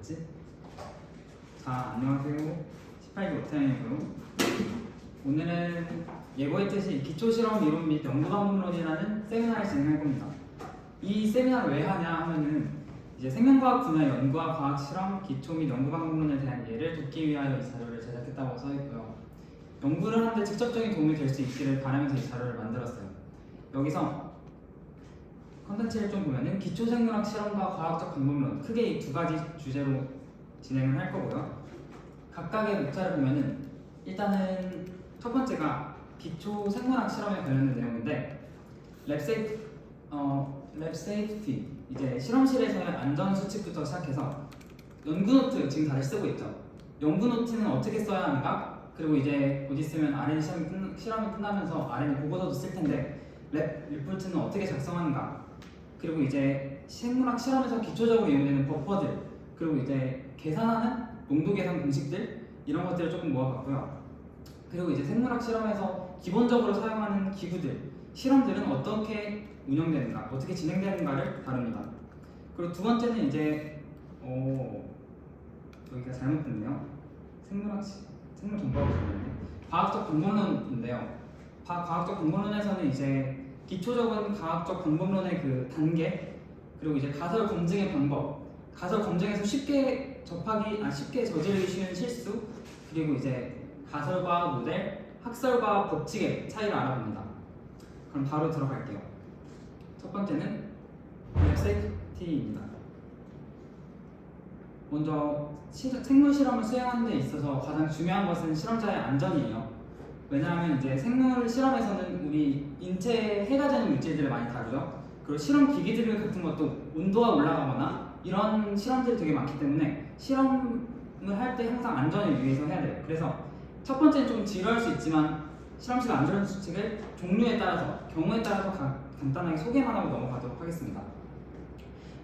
뭐였지? 자, 안녕하세요. 18기 오태양이고요. 오늘은 예고했듯이 기초실험 이론 및 연구방법론이라는 세미나를 진행할 겁니다. 이 세미나를 왜 하냐 하면은 이제 생명과학 분야 연구와 과학 실험, 기초 및 연구방법론에 대한 이해를 돕기 위하여 이 자료를 제작했다고 써있고요. 연구를 하는데 직접적인 도움이 될 수 있기를 바라면서 이 자료를 만들었어요. 여기서 컨텐츠를 좀 보면은 기초생물학 실험과 과학적 방법론, 크게 이 두 가지 주제로 진행을 할 거고요. 각각의 목차를 보면은 일단은 첫 번째가 기초생물학 실험에 관련된 내용인데 랩 세이프티, 이제 실험실에서의 안전 수칙부터 시작해서 연구노트 지금 다들 쓰고 있죠. 연구노트는 어떻게 써야 하는가? 그리고 이제 곧 있으면 RN 실험이 끝나면서 RN 보고서도 쓸 텐데 랩 리포트는 어떻게 작성하는가? 그리고 이제 생물학 실험에서 기초적으로 이용되는 버퍼들, 그리고 이제 계산하는 농도 계산 공식들, 이런 것들을 조금 모아봤고요. 그리고 이제 생물학 실험에서 기본적으로 사용하는 기구들, 실험들은 어떻게 운영되는가, 어떻게 진행되는가를 다룹니다. 그리고 두 번째는 이제 여기가 잘못됐네요. 생물 정보하고 잘못됐네. 과학적 방법론인데요. 과학적 방법론에서는 이제 기초적인 과학적 방법론의 그 단계, 그리고 이제 가설 검증의 방법, 가설 검증에서 쉽게 저지르기 쉬운 실수, 그리고 이제 가설과 모델, 학설과 법칙의 차이를 알아봅니다. 그럼 바로 들어갈게요. 첫 번째는 랩세이프티입니다. 먼저 생물 실험을 수행하는 데 있어서 가장 중요한 것은 실험자의 안전이에요. 왜냐하면 이제 생물 실험에서는 우리 인체에 해가 되는 물질들을 많이 다루죠. 그리고 실험 기기들 같은 것도 온도가 올라가거나 이런 실험들이 되게 많기 때문에 실험을 할 때 항상 안전을 위해서 해야 돼요. 그래서 첫 번째는 좀 지루할 수 있지만 실험실 안전 수칙을 종류에 따라서, 경우에 따라서 간단하게 소개만 하고 넘어가도록 하겠습니다.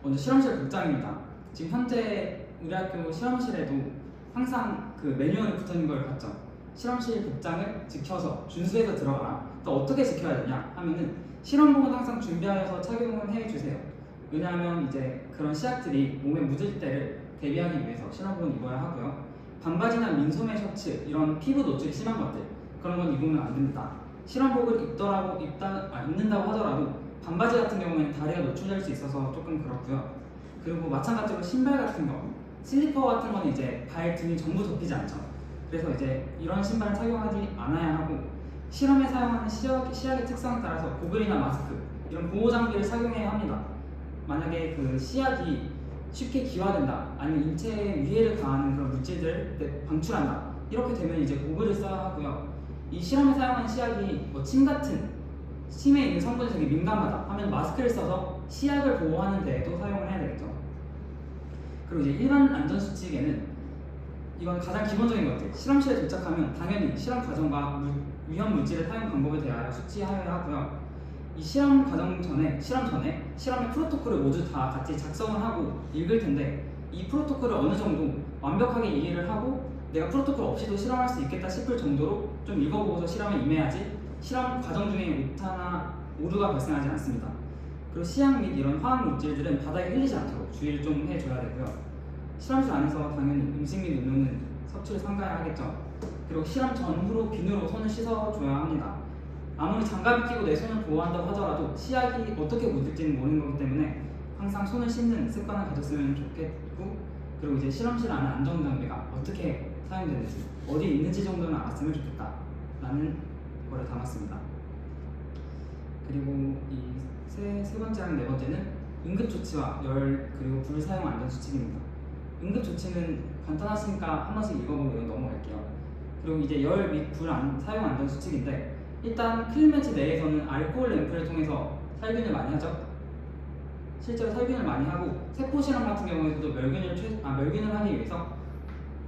먼저 실험실 복장입니다. 지금 현재 우리 학교 실험실에도 항상 그 매뉴얼이 붙어있는 걸 봤죠. 실험실 복장을 지켜서 준수해서 들어가라. 또 어떻게 지켜야 되냐 하면은 실험복은 항상 준비하여서 착용을 해주세요. 왜냐하면 이제 그런 시약들이 몸에 묻을 때를 대비하기 위해서 실험복은 입어야 하고요. 반바지나 민소매 셔츠, 이런 피부 노출이 심한 것들, 그런 건 입으면 안 됩니다. 실험복을 입는다고 하더라도 반바지 같은 경우에는 다리가 노출될 수 있어서 조금 그렇고요. 그리고 마찬가지로 신발 같은 거, 슬리퍼 같은 건 이제 발 등이 전부 덮이지 않죠. 그래서 이제 이런 신발을 착용하지 않아야 하고, 실험에 사용하는 시약의 특성에 따라서 고글이나 마스크, 이런 보호 장비를 착용해야 합니다. 만약에 그 시약이 쉽게 기화된다, 아니면 인체에 위해를 가하는 그런 물질들을 방출한다, 이렇게 되면 이제 고글을 써야 하고요. 이 실험에 사용하는 시약이 침에 있는 성분이 되게 민감하다 하면 마스크를 써서 시약을 보호하는 데에도 사용을 해야 되겠죠. 그리고 이제 일반 안전수칙에는 이건 가장 기본적인 것들, 실험실에 도착하면 당연히 실험 과정과 위험 물질의 사용 방법에 대하여 숙지하여야 하고요. 이 실험 전에 실험의 프로토콜을 모두 다 같이 작성을 하고 읽을 텐데, 이 프로토콜을 어느 정도 완벽하게 이해를 하고 내가 프로토콜 없이도 실험할 수 있겠다 싶을 정도로 좀 읽어보고서 실험에 임해야지 실험 과정 중에 오타나 오류가 발생하지 않습니다. 그리고 시약 및 이런 화학 물질들은 바닥에 흘리지 않도록 주의를 좀 해줘야 되고요. 실험실 안에서 당연히 음식 및 음료는 섭취를 삼가야 하겠죠. 그리고 실험 전후로 비누로 손을 씻어줘야 합니다. 아무리 장갑을 끼고 내 손을 보호한다고 하더라도 시약이 어떻게 묻을지는 모르는 거기 때문에 항상 손을 씻는 습관을 가졌으면 좋겠고, 그리고 이제 실험실 안에 안전장비가 어떻게 사용되는지, 어디 있는지 정도는 알았으면 좋겠다 라는 거를 담았습니다. 그리고 이 세 번째랑 네 번째는 응급조치와 열, 그리고 불 사용 안전수칙입니다. 응급조치는 간단하시니까 한 번씩 읽어보고 넘어갈게요. 그리고 이제 열 및 불 사용 안전수칙인데, 일단 클린매치 내에서는 알코올 램프를 통해서 살균을 많이 하죠. 실제로 살균을 많이 하고, 세포 실험 같은 경우에도 멸균을 하기 위해서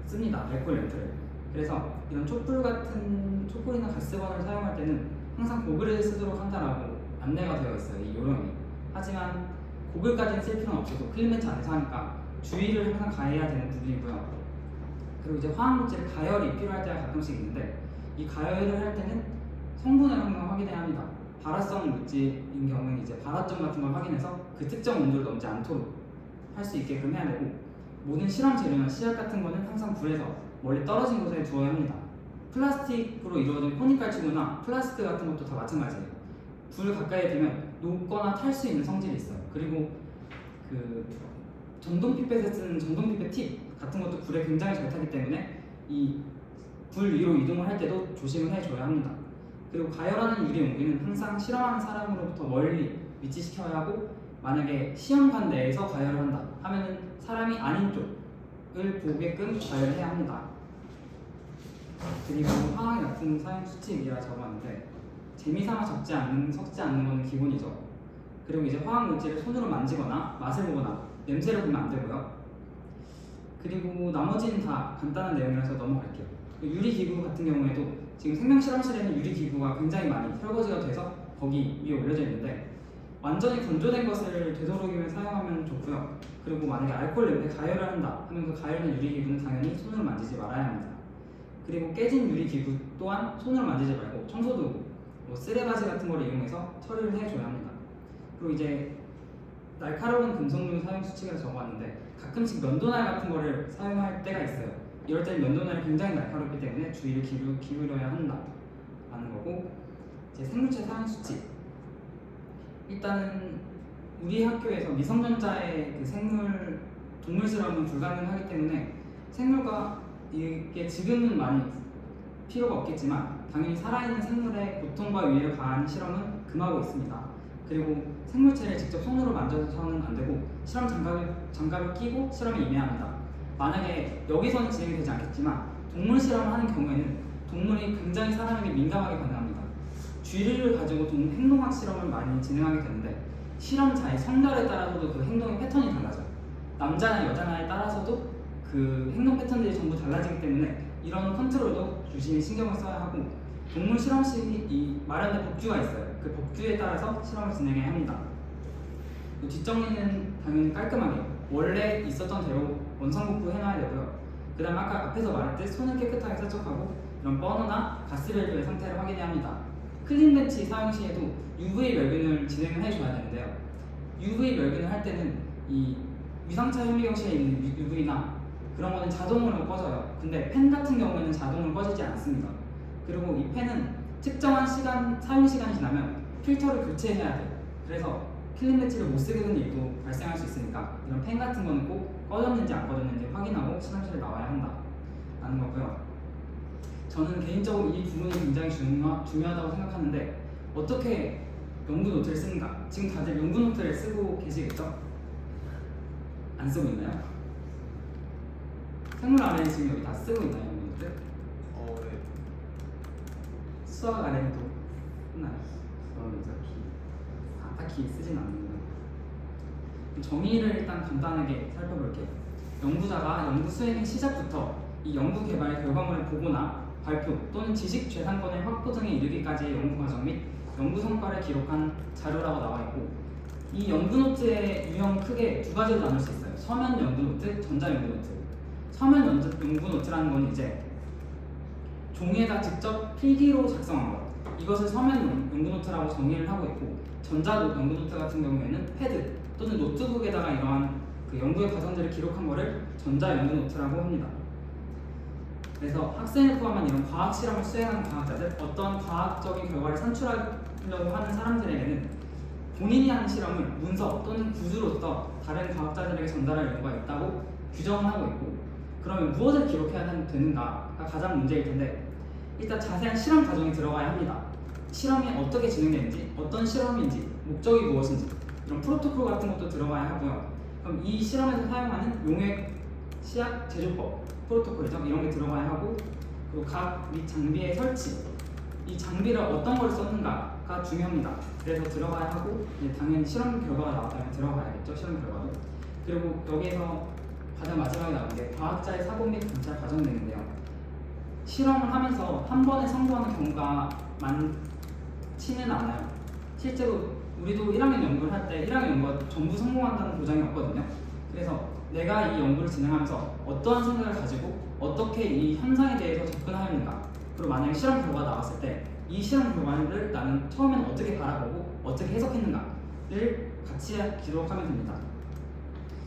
씁니다. 알코올 램프를. 그래서 이런 촛불이나 가스관을 사용할 때는 항상 고글을 쓰도록 한다라고 안내가 되어 있어요, 이 요령이. 하지만 고글까지는 쓸 필요는 없어도 클린매치 안에서 하니까 주의를 항상 가해야 되는 부분이고요. 그리고 이제 화학물질 가열이 필요할 때가 가끔씩 있는데, 이 가열을 할 때는 성분을 항상 확인해야 합니다. 발화성 물질인 경우에는 이제 발화점 같은 걸 확인해서 그 특정 온도를 넘지 않도록 할 수 있게끔 해야 되고, 모든 실험 재료나 씨앗 같은 거는 항상 불에서 멀리 떨어진 곳에 두어야 합니다. 플라스틱으로 이루어진 포니칼치구나 플라스틱 같은 것도 다 마찬가지예요. 불 가까이 되면 녹거나 탈 수 있는 성질이 있어요. 그리고 그 전동 피펫에 쓰는 전동 피펫 팁 같은 것도 불에 굉장히 잘 타기 때문에 이 불 위로 이동을 할 때도 조심을 해줘야 합니다. 그리고 가열하는 유리 용기는 항상 실험하는 사람으로부터 멀리 위치시켜야 하고, 만약에 시험관 내에서 가열을 한다 하면은 사람이 아닌 쪽을 보게끔 가열을 해야 합니다. 그리고 화학약품 사용 수칙이라 적어봤는데, 재미삼아 섞지 않는 것은 기본이죠. 그리고 이제 화학 물질을 손으로 만지거나 맛을 보거나 냄새를 보면 안 되고요. 그리고 나머지는 다 간단한 내용이라서 넘어갈게요. 유리 기구 같은 경우에도 지금 생명 실험실에는 유리 기구가 굉장히 많이 설거지가 돼서 거기 위에 올려져 있는데, 완전히 건조된 것을 되도록이면 사용하면 좋고요. 그리고 만약에 알코올 냄새 가열을 한다 하면 그 가열된 유리 기구는 당연히 손으로 만지지 말아야 합니다. 그리고 깨진 유리 기구 또한 손으로 만지지 말고 청소도구, 쓰레바지 같은 걸 이용해서 처리를 해줘야 합니다. 그리고 이제 날카로운 금속류 사용 수칙을 적어봤는데, 가끔씩 면도날 같은 거를 사용할 때가 있어요. 이럴 때는 면도날이 굉장히 날카롭기 때문에 주의를 기울여야 한다라는 거고, 이제 생물체 사용 수칙. 일단은 우리 학교에서 미성년자의 그 동물 실험은 불가능하기 때문에 생물과 이게 지금은 많이 필요가 없겠지만 당연히 살아있는 생물의 고통과 위해를 가한 실험은 금하고 있습니다. 그리고 생물체를 직접 손으로 만져서는 안 되고 실험 장갑을 끼고 실험에 임해야 합니다. 만약에 여기서는 진행이 되지 않겠지만 동물 실험을 하는 경우에는 동물이 굉장히 사람에게 민감하게 반응합니다. 쥐를 가지고 행동학 실험을 많이 진행하게 되는데, 실험자의 성별에 따라서도 그 행동의 패턴이 달라져요. 남자나 여자나에 따라서도 그 행동 패턴들이 전부 달라지기 때문에 이런 컨트롤도 유심히 신경을 써야 하고, 동물 실험실이 마련된 법규가 있어요. 그 법규에 따라서 실험을 진행해야 합니다. 뒷정리는 당연히 깔끔하게 원래 있었던 대로 원상복구 해놔야 되고요. 그 다음 아까 앞에서 말했듯 손을 깨끗하게 세척하고 이런 버너나 가스밸브의 상태를 확인해야 합니다. 클린벤치 사용 시에도 UV 멸균을 진행을 해줘야 되는데요. UV 멸균을 할 때는 이 위상차 현미경실에 있는 UV나 그런 거는 자동으로 꺼져요. 근데 펜 같은 경우에는 자동으로 꺼지지 않습니다. 그리고 이 펜은 특정한 사용 시간이 지나면 필터를 교체해야 돼요. 그래서 클린벤치를 못 쓰게 되는 일도 발생할 수 있으니까 이런 펜 같은 거는 꼭 꺼졌는지 안 꺼졌는지 확인하고 실험실에 나와야 한다라는 거고요. 저는 개인적으로 이 부분이 굉장히 중요하다고 생각하는데, 어떻게 연구 노트를 쓰는가? 지금 다들 연구 노트를 쓰고 계시겠죠? 안 쓰고 있나요? 생물 RNA 지금 여기 다 쓰고 있나요, 연구 노트? 네. 수학 RNA도 했나요? 딱히 쓰진 않는구나. 정의를 일단 간단하게 살펴볼게요. 연구자가 연구 수행의 시작부터 이 연구 개발의 결과물을 보거나 발표 또는 지식 재산권의 확보 등에 이르기까지의 연구 과정 및 연구 성과를 기록한 자료라고 나와 있고, 이 연구 노트의 유형 크게 두 가지로 나눌 수 있어요. 서면 연구 노트, 전자 연구 노트. 서면 연구 노트라는 건 이제 종이에다 직접 필기로 작성한 것, 이것을 서면 연구 노트라고 정의를 하고 있고, 전자 연구 노트 같은 경우에는 패드 또는 노트북에다가 이러한 그 연구의 과정들을 기록한 것을 전자 연구 노트라고 합니다. 그래서 학생을 포함한 이런 과학 실험을 수행하는 과학자들, 어떤 과학적인 결과를 산출하려고 하는 사람들에게는 본인이 하는 실험을 문서 또는 구두로서 다른 과학자들에게 전달할 여부가 있다고 규정을 하고 있고, 그러면 무엇을 기록해야 되는가가 가장 문제일 텐데, 일단 자세한 실험 과정이 들어가야 합니다. 실험이 어떻게 진행되는지, 어떤 실험인지, 목적이 무엇인지, 이런 프로토콜 같은 것도 들어가야 하고요. 그럼 이 실험에서 사용하는 용액, 시약, 제조법, 프로토콜이죠. 이런 게 들어가야 하고, 그리고 각 및 장비의 설치, 이 장비를 어떤 걸 썼는가가 중요합니다. 그래서 들어가야 하고, 당연히 실험 결과가 나왔다면 들어가야겠죠. 실험 결과도. 그리고 여기에서 가장 마지막에 나온 게 과학자의 사고 및 관찰 과정 등인데요. 실험을 하면서 한 번에 성공하는 경우가 많지는 않아요. 실제로 우리도 1학년 연구를 할 때 1학년 연구가 전부 성공한다는 보장이 없거든요. 그래서 내가 이 연구를 진행하면서 어떠한 생각을 가지고 어떻게 이 현상에 대해서 접근하였는가, 그리고 만약에 실험 결과가 나왔을 때 이 실험 결과를 나는 처음에는 어떻게 바라보고 어떻게 해석했는가를 같이 기록하면 됩니다.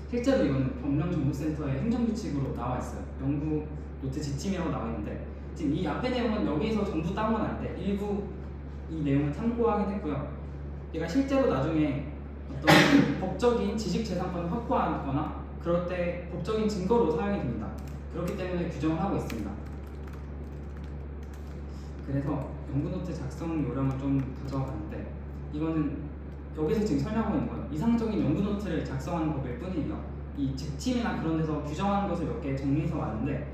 실제로 이거는 법령정보센터의 행정규칙으로 나와 있어요. 연구 노트 지침이라고 나와 있는데 지금 이 앞의 내용은 여기서 전부 따온 건 아닌데 일부 이 내용을 참고하긴 했고요. 얘가 실제로 나중에 어떤 법적인 지식재산권을 확보하거나 그럴 때 법적인 증거로 사용이 됩니다. 그렇기 때문에 규정을 하고 있습니다. 그래서 연구노트 작성 요령을 좀 가져와 봤는데 이거는 여기서 지금 설명하고 있는 건 이상적인 연구노트를 작성하는 법일 뿐이에요. 이 지침이나 그런 데서 규정하는 것을 몇 개 정리해서 왔는데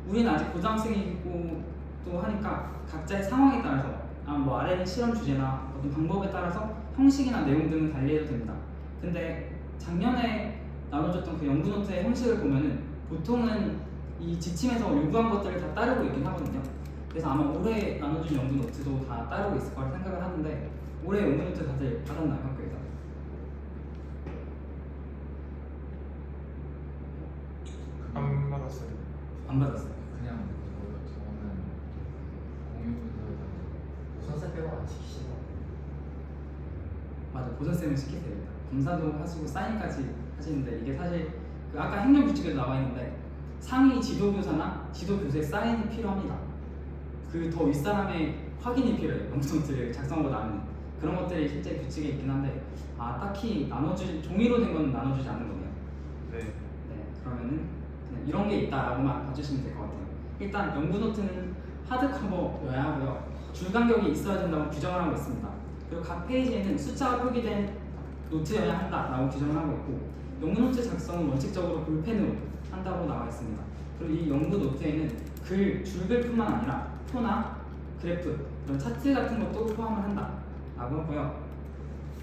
우리는 아직 고등학생이고 또 하니까 각자의 상황에 따라서 뭐 아래는 실험 주제나 어떤 방법에 따라서 형식이나 내용 등을 달리해도 됩니다. 근데 작년에 나눠줬던 그 연구노트의 형식을 보면은 보통은 이 지침에서 요구한 것들을 다 따르고 있긴 하거든요. 그래서 아마 올해 나눠준 연구노트도 다 따르고 있을 거라 생각을 하는데 올해 연구노트 다들 받았나요, 학교에서? 안 받았어요. 안 받았어요. 그냥 저는 공유부서 선생 빼고 안 시키시는 거 맞아, 보선쌤을 시키세요. 검사도 하시고 사인까지 하시는데 이게 사실 그 아까 행정규칙에도 나와 있는데 상위 지도교사나 지도교수의 사인이 필요합니다. 그 더 윗사람의 확인이 필요해요. 연구노트를 작성하고 나면 그런 것들이 실제 규칙에 있긴 한데 딱히 나눠주 종이로 된 건 나눠주지 않는 거네요. 네. 그러면은 그냥 이런 게 있다라고만 봐주시면 될 것 같아요. 일단 연구노트는 하드커버여야 하고요. 줄 간격이 있어야 된다고 규정을 하고 있습니다. 그리고 각 페이지에는 숫자가 표기된 노트여야 한다라고 규정을 하고 있고 연구노트 작성은 원칙적으로 볼펜으로 한다고 나와 있습니다. 그리고 이 연구노트에는 줄글뿐만 아니라 표나 그래프, 이런 차트 같은 것도 포함을 한다라고 하고요.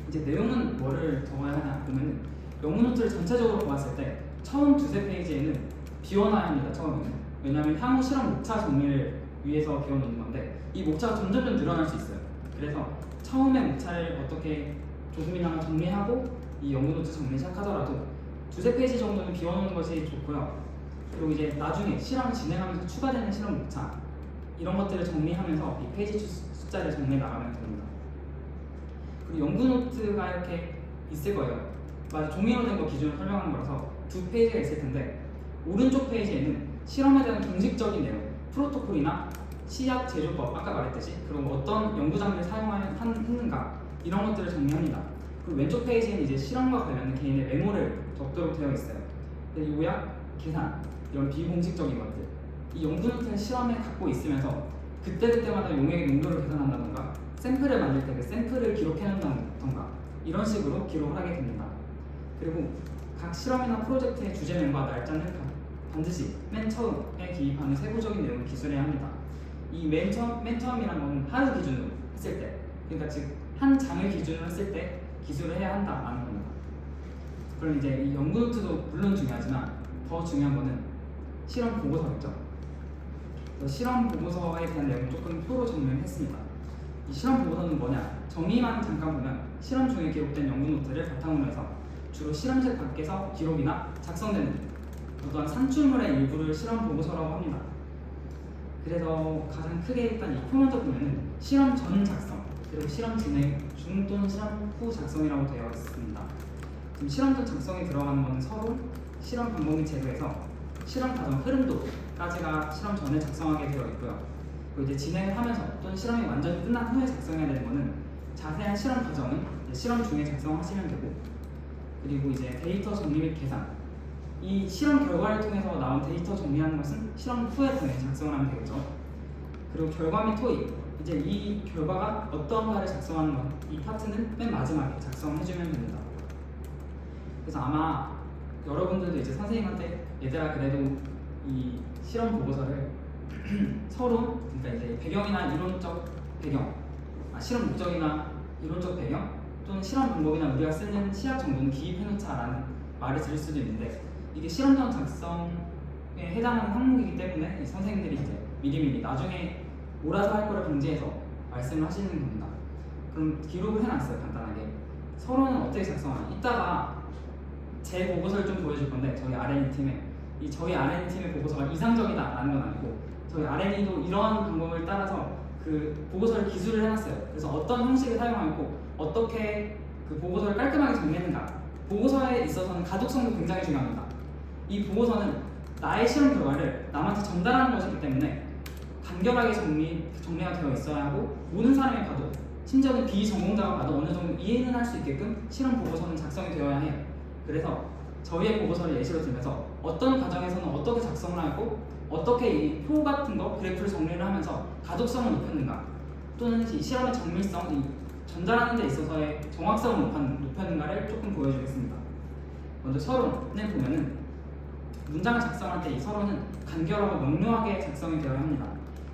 이제 내용은 뭐를 적어야 하냐 보면은 연구노트를 전체적으로 보았을 때 처음 두세 페이지에는 비워놔야 합니다. 처음에는. 왜냐하면 향후 실험 목차 정리를 위해서 비워놓는 건데 이 목차가 점점점 늘어날 수 있어요. 그래서 처음에 목차를 어떻게 조금이나마 정리하고 이 연구노트 정리 시작하더라도 두세 페이지 정도는 비워놓는 것이 좋고요. 그리고 이제 나중에 실험을 진행하면서 추가되는 실험 목차 이런 것들을 정리하면서 이 페이지 숫자를 정리해 나가면 됩니다. 그리고 연구노트가 이렇게 있을 거예요. 맞아, 종이로 된 거 기준으로 설명하는 거라서 두 페이지가 있을 텐데 오른쪽 페이지에는 실험에 대한 공식적인 내용, 프로토콜이나 시약 제조법, 아까 말했듯이 그리고 어떤 연구 장비를 사용했는가 이런 것들을 정리합니다. 그리고 왼쪽 페이지에는 이제 실험과 관련된 개인의 메모를 적도록 되어 있어요. 요약, 계산, 이런 비공식적인 것들 이 연구노트는 실험에 갖고 있으면서 그때그때마다 용액의 농도를 계산한다던가 샘플을 만들 때 그 샘플을 기록해놓는다던가 이런 식으로 기록을 하게 됩니다. 그리고 각 실험이나 프로젝트의 주제명과 날짜는 반드시 맨 처음에 기입하는 세부적인 내용을 기술해야 합니다. 이 맨 처음이란 건 하루 기준으로 했을 때, 그러니까 즉 한 장을 기준으로 했을 때 기술을 해야 한다라는 겁니다. 그럼 이제 이 연구노트도 물론 중요하지만 더 중요한 거는 실험 보고서겠죠. 실험 보고서에 대한 내용을 조금 표로 정리했습니다. 이 실험 보고서는 뭐냐? 정의만 잠깐 보면 실험 중에 기록된 연구노트를 바탕으로 해서 주로 실험실 밖에서 기록이나 작성되는 어떤 산출물의 일부를 실험 보고서라고 합니다. 그래서 가장 크게 일단 이 표 먼저 보면은 실험 전 작성, 그리고 실험 진행 중 또는 실험 후 작성이라고 되어 있습니다. 지금 실험 전 작성에 들어가는 것은 서로 실험 방법 및 제도에서 실험 과정 흐름도까지가 실험 전에 작성하게 되어 있고요. 그리고 이제 진행을 하면서 또는 실험이 완전히 끝난 후에 작성해야 되는 것은 자세한 실험 과정은 실험 중에 작성하시면 되고, 그리고 이제 데이터 정리 및 계산, 이 실험 결과를 통해서 나온 데이터 정리하는 것은 실험 후에 당연히 작성을 하면 되겠죠. 그리고 결과 및 토의, 이제 이 결과가 어떠한가를 작성하는 것, 이 파트는 맨 마지막에 작성해주면 됩니다. 그래서 아마 여러분들도 이제 선생님한테 얘들아 그래도 이 실험 보고서를 서로, 그러니까 이제 배경이나 이론적 배경, 실험 목적이나 이론적 배경 또는 실험 방법이나 우리가 쓰는 시약 정보는 기입해놓자라는 말을 들을 수도 있는데, 이게 실험전 작성에 해당하는 항목이기 때문에 이 선생님들이 이제 미리미리 나중에 몰아서 할 거를 방지해서 말씀을 하시는 겁니다. 그럼 기록을 해놨어요. 간단하게 서로는 어떻게 작성하나, 이따가 제 보고서를 좀 보여줄 건데 저희 R&D 팀에 저희 R&D 팀의 보고서가 이상적이다라는 건 아니고 저희 R&D도 이러한 방법을 따라서 그 보고서를 기술을 해놨어요. 그래서 어떤 형식을 사용하고 어떻게 그 보고서를 깔끔하게 정리했는가 보고서에 있어서는 가독성도 굉장히 중요합니다. 이 보고서는 나의 실험 결과를 남한테 전달하는 것이기 때문에 간결하게 정리가 되어 있어야 하고 모든 사람이 봐도 심지어는 비전공자가 봐도 어느 정도 이해는 할 수 있게끔 실험 보고서는 작성이 되어야 해요. 그래서 저희의 보고서를 예시로 들면서 어떤 과정에서는 어떻게 작성을 하고 어떻게 이 표 같은 거 그래프를 정리를 하면서 가독성을 높였는가 또는 이 실험의 정밀성, 이 전달하는 데 있어서의 정확성을 높였는가를 조금 보여주겠습니다. 먼저 서론을 보면은 문장을 작성할 때 이 서론은 간결하고 명료하게 작성이 되어야 합니다.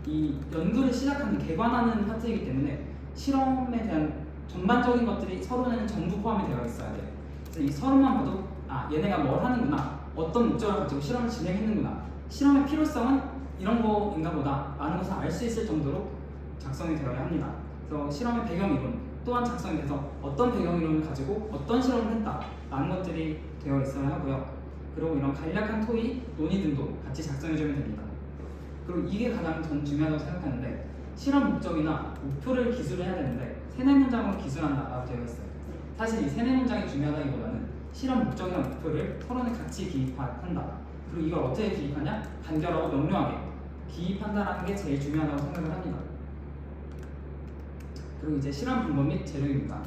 이 연구를 시작하는 개관하는 파트이기 때문에 실험에 대한 전반적인 것들이 서론에는 전부 포함이 되어 있어야 돼요. 그래서 이 서론만 봐도 얘네가 뭘 하는구나, 어떤 목적을 가지고 실험을 진행했는구나, 실험의 필요성은 이런 거인가 보다 라는 것을 알 수 있을 정도로 작성이 되어야 합니다. 그래서 실험의 배경이론 또한 작성이 돼서 어떤 배경이론을 가지고 어떤 실험을 했다라는 것들이 되어 있어야 하고요. 그리고 이런 간략한 토의, 논의 등도 같이 작성해주면 됩니다. 그리고 이게 가장 전 중요하다고 생각하는데 실험 목적이나 목표를 기술해야 되는데 3-4문장으로 기술한다라고 되어 있어요. 사실 이 3-4문장이 중요하다기보다는 실험 목적이나 목표를 서론에 같이 기입한다. 그리고 이걸 어떻게 기입하냐? 간결하고 명료하게 기입한다라는 게 제일 중요하다고 생각을 합니다. 그리고 이제 실험 방법 및 재료입니다.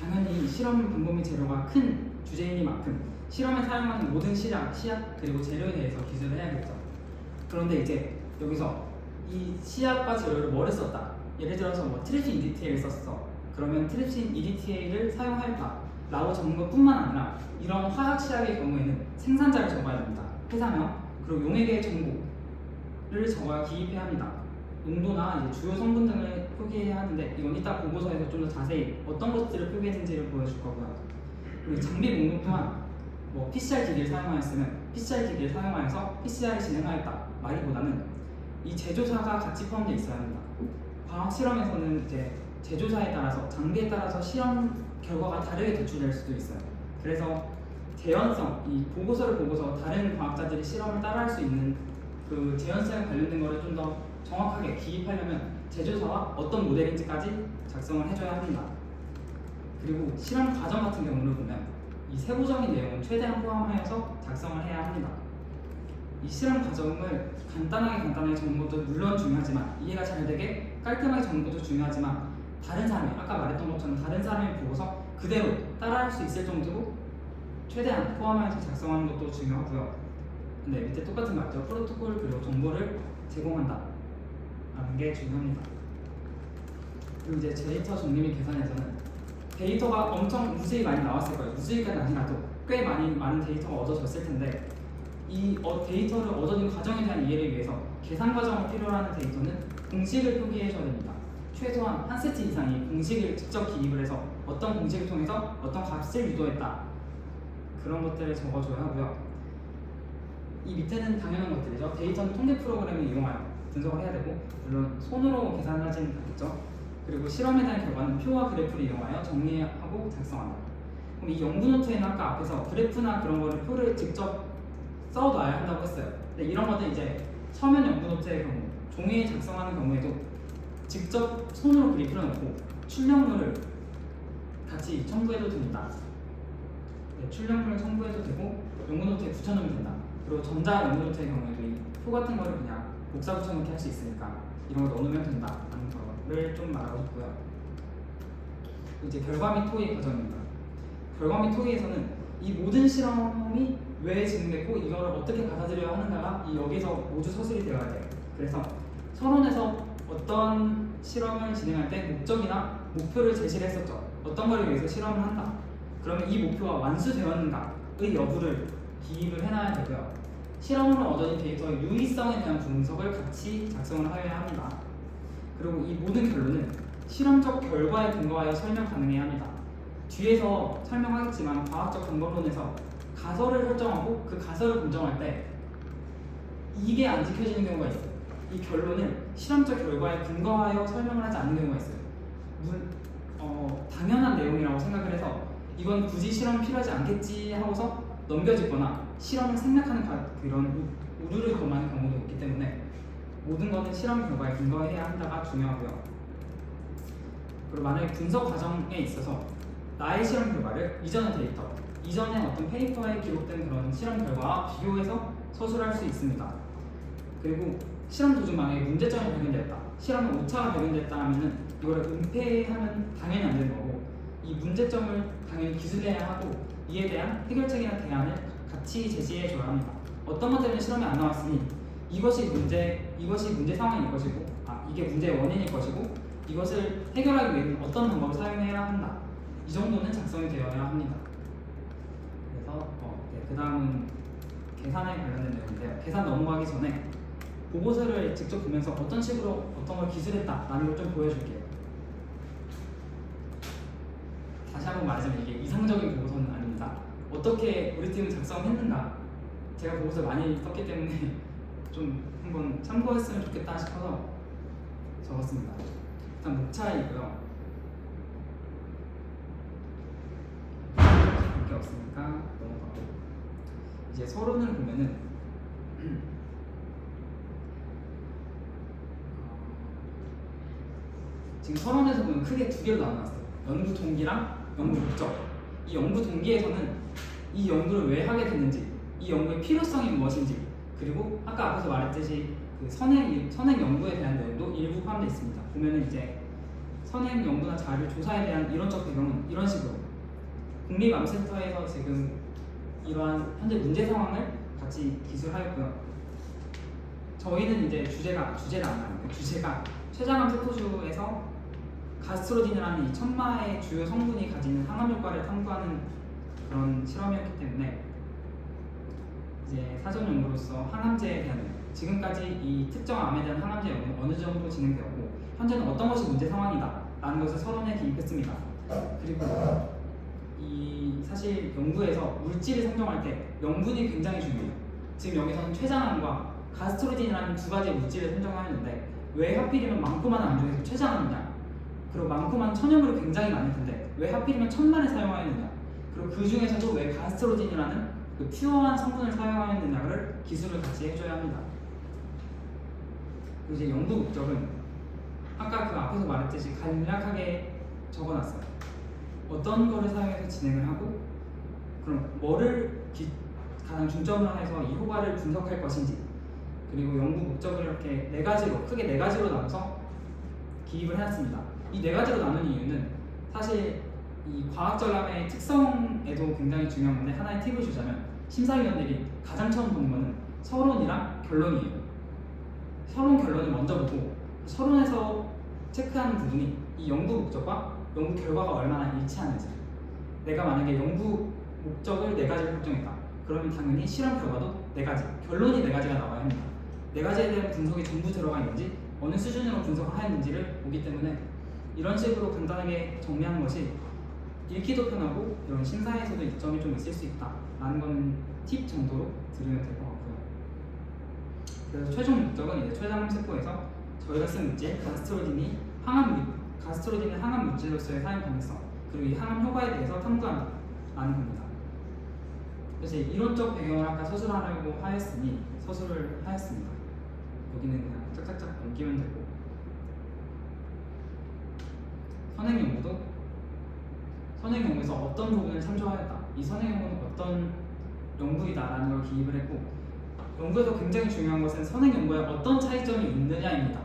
당연히 실험 방법 및 재료가 큰 주제이니만큼 실험에 사용하는 모든 시약 그리고 재료에 대해서 기술을 해야겠죠. 그런데 이제 여기서 이 시약과 재료를 뭐를 썼다. 예를 들어서 뭐 트립신 EDTA를 썼어. 그러면 트립신 EDTA를 사용할까? 라고 적는 것뿐만 아니라 이런 화학 시약의 경우에는 생산자를 적어야 됩니다. 회사명 그리고 용액의 정보를 적어야 기입해야 합니다. 농도나 이제 주요 성분 등을 표기해야 하는데 이건 이따 보고서에서 좀 더 자세히 어떤 것들을 표기했는지를 보여줄 거고요. 그리고 장비 목록 또한 뭐 PCR 기기를 사용하였으면 PCR 기기를 사용하여서 PCR을 진행하였다 말기보다는 이 제조사가 같이 포함되어 있어야 합니다. 과학 실험에서는 이제 제조사에 따라서 장비에 따라서 실험 결과가 다르게 도출될 수도 있어요. 그래서 재현성, 이 보고서를 보고서 다른 과학자들이 실험을 따라할 수 있는 그 재현성에 관련된 거를 좀 더 정확하게 기입하려면 제조사와 어떤 모델인지까지 작성을 해줘야 합니다. 그리고 실험 과정 같은 경우를 보면 이 세부적인 내용은 최대한 포함하여서 작성을 해야 합니다. 이 실험 과정을 간단하게 적는 것도 물론 중요하지만 이해가 잘 되게 깔끔하게 적는 것도 중요하지만 다른 사람이 아까 말했던 것처럼 다른 사람이 보고서 그대로 따라할 수 있을 정도로 최대한 포함해서 작성하는 것도 중요하고요. 근데 밑에 똑같은 거 같죠? 프로토콜 그리고 정보를 제공한다 라는 게 중요합니다. 그리고 이제 데이터 정리 및 계산에서는 데이터가 엄청 무수히 많이 나왔을 거예요. 무수히까지는 아니라도 꽤 많은 데이터가 얻어졌을 텐데 이 데이터를 얻어진 과정에 대한 이해를 위해서 계산 과정을 필요로 하는 데이터는 공식을 표기해 줘야 됩니다. 최소한 한 세트 이상이 공식을 직접 기입을 해서 어떤 공식을 통해서 어떤 값을 유도했다 그런 것들을 적어줘야 하고요. 이 밑에는 당연한 것들이죠. 데이터는 통계 프로그램을 이용하여 분석을 해야 되고 물론 손으로 계산을 하지는 않겠죠. 그리고 실험에 대한 결과는 표와 그래프를 이용하여 정리하고 작성한다. 그럼 이 연구 노트에는 아까 앞에서 그래프나 그런 거를 표를 직접 써놔야 한다고 했어요. 근데 이런 것들 이제 서면 연구 노트의 경우 종이에 작성하는 경우에도 직접 손으로 그래프를 넣고 출력물을 같이 첨부해도 됩니다. 네, 출력물을 첨부해도 되고 연구 노트에 붙여놓으면 된다. 그리고 전자 연구 노트의 경우에도 이 표 같은 거를 그냥 복사 붙여넣기 할 수 있으니까 이런 걸 넣어놓으면 된다라는 거를 좀 말하고 싶고요. 이제 결과 및 토의 과정입니다. 결과 및 토의에서는 이 모든 실험이 왜 진행됐고 이걸 어떻게 받아들여야 하는가가 이 여기서 모두 서술이 되어야 돼요. 그래서 서론에서 어떤 실험을 진행할 때 목적이나 목표를 제시를 했었죠. 어떤 거를 위해서 실험을 한다. 그러면 이 목표가 완수되었는가의 여부를 기입을 해놔야 되고요. 실험으로 얻어진 데이터의 유의성에 대한 분석을 같이 작성을 하여야 합니다. 그리고 이 모든 결론은 실험적 결과에 근거하여 설명 가능해야 합니다. 뒤에서 설명하겠지만 과학적 방법론에서 가설을 설정하고 그 가설을 검증할 때 이게 안 지켜지는 경우가 있어요. 이 결론을 실험적 결과에 근거하여 설명을 하지 않는 경우가 있어요. 당연한 내용이라고 생각을 해서 이건 굳이 실험 필요하지 않겠지 하고서 넘겨지거나 실험을 생략하는 그런 우려를 범하는 경우도 있기 때문에 모든 것은 실험 결과에 근거해야 한다가 중요하고요. 그리고 만약에 분석 과정에 있어서 나의 실험 결과를 이전의 데이터, 이전의 어떤 페이퍼에 기록된 그런 실험 결과와 비교해서 서술할 수 있습니다. 그리고 실험 도중 만약에 문제점이 발견됐다, 실험의 오차가 발견됐다 하면은 이거를 은폐하면 당연히 안 되는 거고, 이 문제점을 당연히 기술해야 하고 이에 대한 해결책이나 대안을 같이 제시해 줘야 합니다. 어떤 것 때문에 실험이 안 나왔으니 이것이 문제 상황일 것이고, 이게 문제의 원인일 것이고, 이것을 해결하기 위해서는 어떤 방법을 사용해야 한다. 이 정도는 작성이 되어야 합니다. 그래서 그 다음은 계산에 관련된 내용인데요. 계산 넘어가기 전에 보고서를 직접 보면서 어떤 식으로 어떤 걸 기술했다라는 걸 좀 보여줄게요. 다시 한번 말하자면 이게 이상적인 보고서는 아닙니다. 어떻게 우리 팀은 작성했는가, 제가 보고서를 많이 썼기 때문에 좀 한번 참고했으면 좋겠다 싶어서 적었습니다. 일단 목차이고요. 볼 게 없으니까 넘어가고, 이제 서론을 보면은 지금 서론에서 보면 크게 두 개로 나눠놨어요. 연구 동기랑 연구 목적. 이 연구 동기에서는 이 연구를 왜 하게 됐는지, 이 연구의 필요성이 무엇인지, 그리고 아까 앞에서 말했듯이 그 선행 연구에 대한 내용도 일부 포함되어 있습니다. 보면은 이제 선행 연구나 자료 조사에 대한 이론적 배경은 이런 식으로 국립암센터에서 지금 이러한 현재 문제 상황을 같이 기술하였고요. 저희는 이제 주제가 췌장암 세포주에서 가스트로딘이라는 이 천마의 주요 성분이 가지는 항암 효과를 탐구하는 그런 실험이었기 때문에 이제 사전 연구로서 항암제에 대한, 지금까지 이 특정 암에 대한 항암제 연구는 어느 정도 진행되었고 현재는 어떤 것이 문제 상황이다 라는 것을 서론에 기입했습니다. 그리고 이 사실 연구에서 물질을 선정할 때 명분이 굉장히 중요해요. 지금 여기서는 췌장암과 가스트로딘이라는 두 가지의 물질을 선정하였는데 왜 하필이면 많고 많은 암 중에서 췌장암이냐, 그리고 많고 많은 천연물이 굉장히 많을 텐데 왜 하필이면 천만을 사용하였느냐, 그리고 그 중에서도 왜 가스트로딘이라는 그 퓨어한 성분을 사용하였느냐를 기술을 같이 해줘야 합니다. 그리고 이제 연구 목적은 아까 그 앞에서 말했듯이 간략하게 적어놨어요. 어떤 거를 사용해서 진행을 하고, 그럼 뭐를 가장 중점으로 해서 이 효과를 분석할 것인지, 그리고 연구 목적을 이렇게 크게 네 가지로 나눠서 기입을 해놨습니다. 이 네 가지로 나눈 이유는 사실 이 과학 전람의 특성에도 굉장히 중요한 건데, 하나의 팁을 주자면 심사위원들이 가장 처음 보는 거는 서론이랑 결론이에요. 서론 결론을 먼저 보고 서론에서 체크하는 부분이 이 연구 목적과 연구 결과가 얼마나 일치하는지. 내가 만약에 연구 목적을 네 가지를 설정했다, 그러면 당연히 실험 결과도 네 가지, 결론이 네 가지가 나와야 합니다. 네 가지에 대한 분석이 전부 들어가 있는지, 어느 수준으로 분석을 하였는지를 보기 때문에 이런 식으로 간단하게 정리하는 것이 읽기도 편하고 이런 심사에서도 이점이 좀 있을 수 있다라는 거는 팁 정도로 들으면 될 것 같고요. 그래서 최종 목적은 이제 췌장암 세포에서 저희가 쓴 물질 가스트로딘이 항암 물질로서의 사용 가능성, 그리고 이 항암 효과에 대해서 탐구한다라는 겁니다. 그래서 이론적 배경을 아까 서술하려고 하였으니 서술을 하였습니다. 여기는 그냥 짝짝짝 넘기면 되고, 선행 연구에서 어떤 부분을 참조하였다, 이 선행 연구는 어떤 연구이다라는 걸 기입을 했고, 연구에서 굉장히 중요한 것은 선행 연구에 어떤 차이점이 있느냐입니다.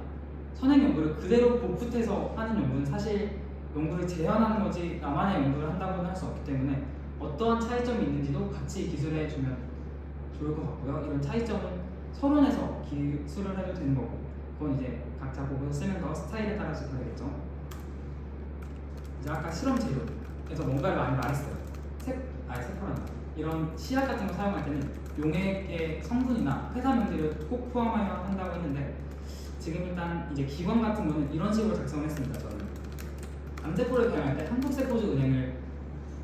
선행 연구를 그대로 복붙해서 하는 연구는 사실 연구를 재현하는 거지 나만의 연구를 한다고는 할 수 없기 때문에 어떠한 차이점이 있는지도 같이 기술해 주면 좋을 것 같고요. 이런 차이점은 서론에서 기술을 해도 되는 거고, 그건 이제 각자 보고서 쓰는 거 스타일에 따라서 다르겠죠. 이제 아까 실험 재료에서 뭔가를 많이 말했어요. 세포란다. 이런 시약 같은 거 사용할 때는 용액의 성분이나 회사명들을 꼭 포함하여 한다고 했는데, 지금 일단 이제 기관 같은 거는 이런 식으로 작성했습니다. 저는 암세포를 배양할 때 한국세포주 은행을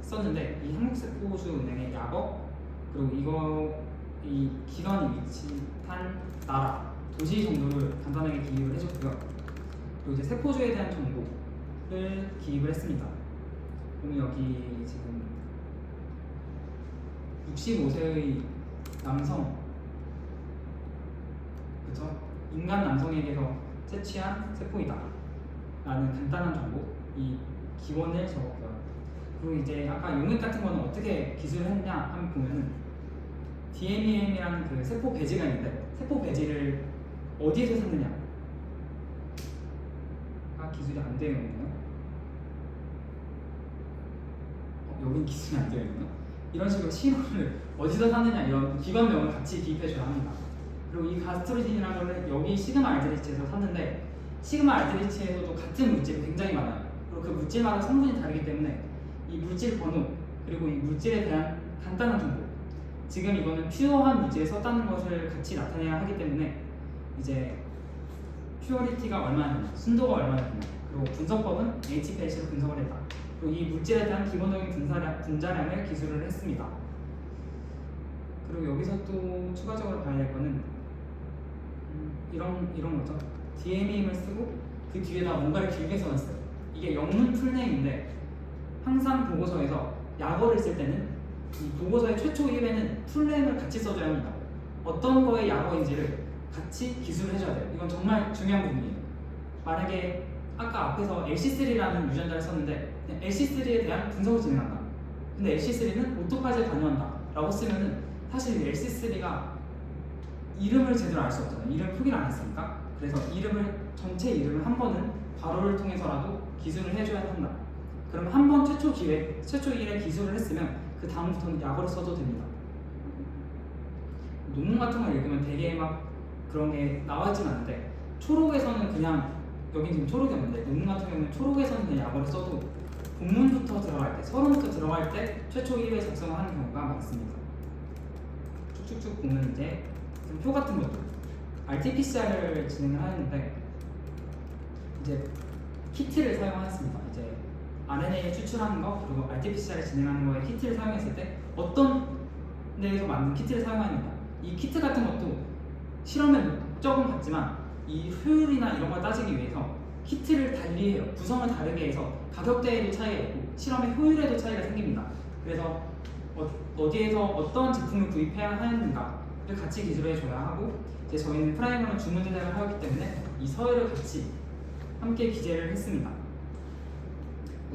썼는데, 이 한국세포주 은행의 약업, 그리고 이 기관이 위치한 나라, 도시 정도를 간단하게 기입을 해줬고요. 그리고 이제 세포주에 대한 정보를 기입을 했습니다. 보면 여기 지금 65세의 남성, 그쵸? 인간 남성에게서 채취한 세포이다 라는 간단한 정보, 이 기원을 적었고요. 그리고 이제 아까 용액 같은 거는 어떻게 기술을 했냐 하면 보면은 DMEM이라는 그 세포 배지가 있는데 세포 배지를 어디에서 샀느냐? 기술이 안 되어 있네요. 여긴 기술이 안 되어 있네요. 이런 식으로 신호를 어디서 샀느냐 이런 기관명을 같이 기입해줘야 합니다. 그리고 이 가스트로진이라는 거는 여기 시그마 알데리치에서 샀는데 시그마 알데리치에서도 같은 물질이 굉장히 많아요. 그리고 그 물질마다 성분이 다르기 때문에 이 물질 번호 그리고 이 물질에 대한 간단한 정보 지금 이거는 퓨어한 물질에 썼다는 것을 같이 나타내야 하기 때문에 이제 퓨어리티가 얼마나 되냐, 순도가 얼마나 되냐 그리고 분석법은 HPLC로 분석을 했다. 그리고 이 물질에 대한 기본적인 분자량을 기술을 했습니다. 그리고 여기서 또 추가적으로 봐야 될 거는 이런 거죠. DMEM을 쓰고 그 뒤에다 뭔가를 길게 써놨어요. 이게 영문 풀네임인데 항상 보고서에서 약어를 쓸 때는 이 보고서의 최초 1회는 풀네임을 같이 써줘야 합니다. 어떤 거의 약어인지를 같이 기술을 해줘야 돼요. 이건 정말 중요한 부분이에요. 만약에 아까 앞에서 LC3라는 유전자를 썼는데 LC3에 대한 분석을 진행한다. 근데 LC3는 오토파지에 관여한다 라고 쓰면은 사실 LC3가 이름을 제대로 알 수 없잖아요. 이름 표기를 안 했으니까. 그래서 전체 이름을 한 번은 괄호를 통해서라도 기술을 해줘야 한다. 그럼 한 번 최초 1회 기술을 했으면 그 다음부터는 약어를 써도 됩니다. 논문 같은 걸 읽으면 되게 막 그런 게 나와있진 않은데 초록에서는 그냥 여긴 지금 초록이 없는데 논문 같은 경우는 초록에서는 그냥 약어를 써도 본문부터 들어갈 때 서론부터 들어갈 때 최초 1회 작성을 하는 경우가 많습니다. 쭉쭉쭉 보면 이제 표 같은 것도 RT-PCR을 진행을 하였는데 이제 키트를 사용하였습니다. 이제 RNA 추출하는 거 그리고 RT-PCR을 진행하는 거에 키트를 사용했을 때 어떤 데에서 만든 키트를 사용하느냐 이 키트 같은 것도 실험의 목적은 같지만 이 효율이나 이런 걸 따지기 위해서 키트를 달리해요. 구성을 다르게 해서 가격대에도 차이가 있고 실험의 효율에도 차이가 생깁니다. 그래서 어디에서 어떤 제품을 구입해야 하는가를 같이 기술해 줘야 하고 이제 저희는 프라이머는 주문 제작을 하였기 때문에 이 서열을 같이 함께 기재를 했습니다.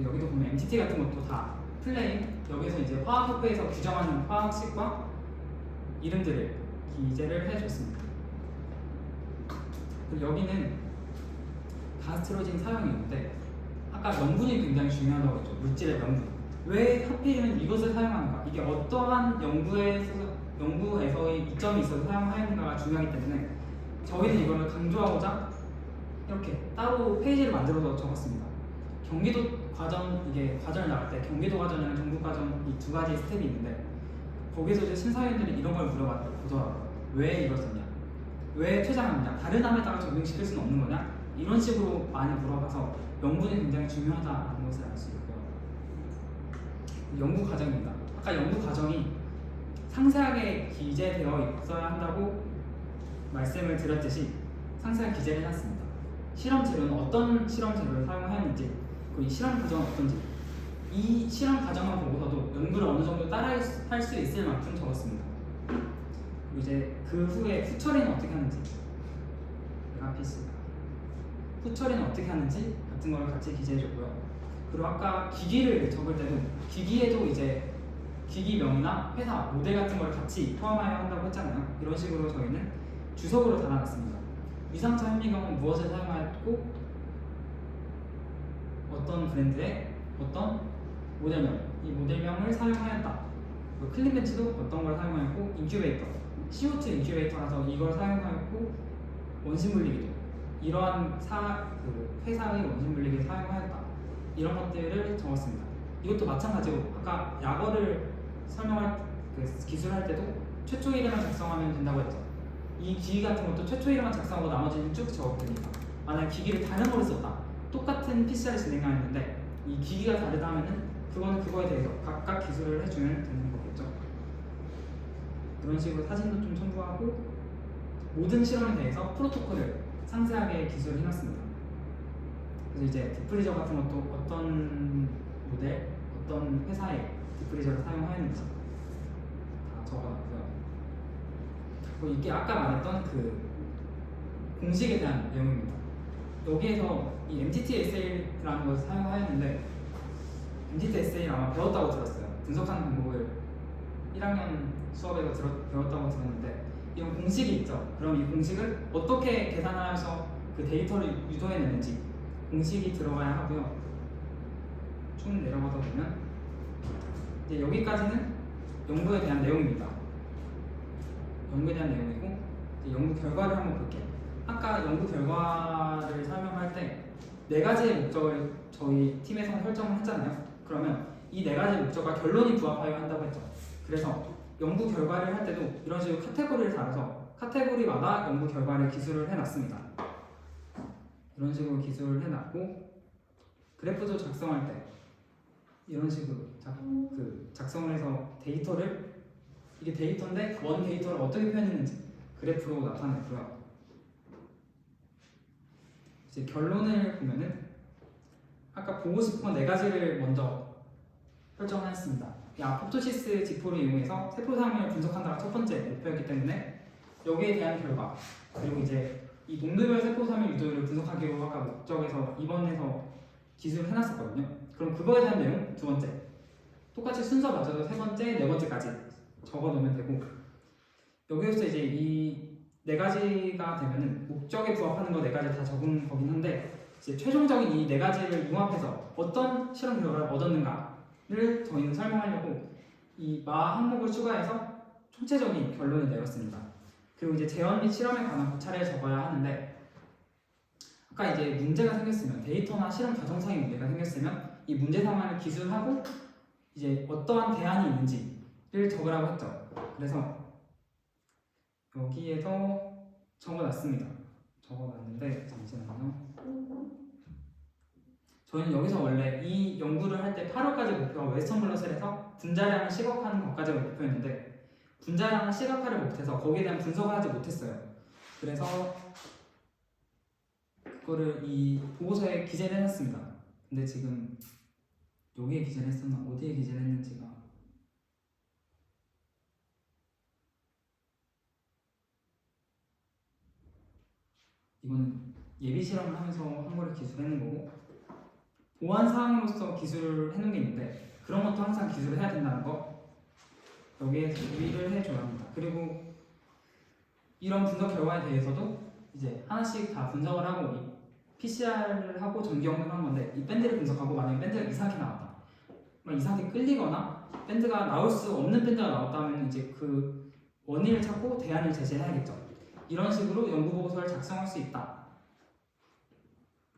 여기도 보면 MTT 같은 것도 다 플레임 여기서 이제 화학협회에서 규정하는 화학식과 이름들을 기재를 해줬습니다. 그리고 여기는 가스트로진 사용이었는데 아까 명분이 굉장히 중요하다고 했죠. 물질의 명분. 왜 하필이면 이것을 사용하는가? 이게 어떠한 연구에서의 이점이 있어서 사용하였는가가 중요하기 때문에 저희는 이거를 강조하고자 이렇게 따로 페이지를 만들어서 적었습니다. 경기도 과정, 이게 과정을 나갈 때 경기도 과정이랑 전국 과정 이 두 가지 스텝이 있는데 거기서 이제 심사위원들이 이런 걸 물어보더라고요. 왜 이걸 썼냐? 왜 퇴장하느냐? 다른 암에다가 적용시킬 수는 없는 거냐? 이런 식으로 많이 물어봐서 명분이 굉장히 중요하다는 것을 알 수 있고요. 연구 과정입니다. 아까 연구 과정이 상세하게 기재되어 있어야 한다고 말씀을 드렸듯이 상세하게 기재를 해놨습니다. 실험 재료는 어떤 실험 재료를 사용하였는지 그리고 이 실험 과정은 어떤지 이 실험 과정만 보고서도 연구를 어느 정도 따라할 수 있을 만큼 적었습니다. 그리고 이제 그 후에 후처리는 어떻게 하는지 후처리는 어떻게 하는지 같은 걸 같이 기재해줬고요. 그리고 아까 기기를 적을 때도 기기에도 이제 기기명이나 회사, 모델 같은 걸 같이 포함해야 한다고 했잖아요. 이런 식으로 저희는 주석으로 달아놨습니다. 위상차 현미경은 무엇을 사용하였고 어떤 브랜드의 어떤 모델명, 이 모델명을 사용하였다. 그리고 클린벤치도 어떤 걸 사용하였고 인큐베이터, CO2 인큐베이터라서 이걸 사용하였고 원심분리기도 이러한 회사의 원심분리기를 사용하였다. 이런 것들을 적었습니다. 이것도 마찬가지로 아까 약어를 설명할 기술할 때도 최초 이름만 작성하면 된다고 했죠. 이 기기 같은 것도 최초 이름만 작성하고 나머지는 쭉 적어도 됩니다. 만약 기기를 다른 거를 썼다. 똑같은 PCR을 진행하였는데 이 기기가 다르다 하면은 그거는 그거에 대해서 각각 기술을 해주면 되는 거겠죠. 이런 식으로 사진도 좀 첨부하고 모든 실험에 대해서 프로토콜을 상세하게 기술을 해놨습니다. 그래서 이제 디프리저 같은 것도 어떤 모델, 어떤 회사의 디프리저를 사용하였는지 다 적어놨고요. 그리고 이게 아까 말했던 그 공식에 대한 내용입니다. 여기에서 이 MTT SL라는 것을 사용하였는데 MDT 에세이를 아마 배웠다고 들었어요. 분석하는 방법을 1학년 수업에서 배웠다고 들었는데 이런 공식이 있죠. 그럼 이 공식을 어떻게 계산하여서 그 데이터를 유도해내는지 공식이 들어가야 하고요. 쭉 내려가다 보면 이제 여기까지는 연구에 대한 내용입니다. 연구에 대한 내용이고 이제 연구 결과를 한번 볼게요. 아까 연구 결과를 설명할 때 4가지의 목적을 저희 팀에서 설정을 했잖아요. 그러면 이 4가지 목적과 결론이 부합하여야 한다고 했죠. 그래서 연구 결과를 할 때도 이런 식으로 카테고리를 달아서 카테고리마다 연구 결과를 기술을 해놨습니다. 이런 식으로 기술을 해놨고 그래프도 작성할 때 이런 식으로 작성을 해서 데이터를 이게 데이터인데 원 데이터를 어떻게 표현했는지 그래프로 나타냈고요. 이제 결론을 보면은 아까 보고 싶은 건 4가지를 먼저 설정했습니다. 이 아포토시스 지포를 이용해서 세포 사용량을 분석한다가 첫 번째 목표였기 때문에 여기에 대한 결과 그리고 이제 이 농도별 세포 사용량 유도율을 분석하기로 아까 목적에서 2번에서 기술을 해놨었거든요. 그럼 그거에 대한 내용 두 번째 똑같이 순서 맞춰서 세 번째, 네 번째까지 적어놓으면 되고 여기에서 이제 이 4가지가 되면은 목적에 부합하는 거 4가지 다 적은 거긴 한데 이제 최종적인 이 4가지를 융합해서 어떤 실험 결과를 얻었는가를 저희는 설명하려고 이 마 항목을 추가해서 총체적인 결론을 내렸습니다. 그리고 이제 재현 및 실험에 관한 고찰에 적어야 하는데 아까 이제 문제가 생겼으면 데이터나 실험 과정상의 문제가 생겼으면 이 문제 상황을 기술하고 이제 어떠한 대안이 있는지를 적으라고 했죠. 그래서 여기에서 적어놨습니다. 적어놨는데 잠시만요. 저희는 여기서 원래 이 연구를 할 때 8월까지 목표가 웨스턴 블러셀에서 분자량을 시각화하는 것까지가 목표였는데 분자량을 시각화를 못해서 거기에 대한 분석을 하지 못했어요. 그래서 그거를 이 보고서에 기재를 해놨습니다. 근데 지금 여기에 기재를 했었나 어디에 기재를 했는지가 이거는 예비 실험을 하면서 한 거를 기술하는 거고 보안 사항으로서 기술을 해놓은 게 있는데 그런 것도 항상 기술을 해야 된다는 거 여기에 유의를 해줘야 합니다. 그리고 이런 분석 결과에 대해서도 이제 하나씩 다 분석을 하고 이 PCR을 하고 전기영상을 한 건데 이 밴드를 분석하고 만약에 밴드가 이상하게 나왔다 이상하게 끌리거나 밴드가 나올 수 없는 밴드가 나왔다면 이제 그 원인을 찾고 대안을 제시해야겠죠. 이런 식으로 연구보고서를 작성할 수 있다.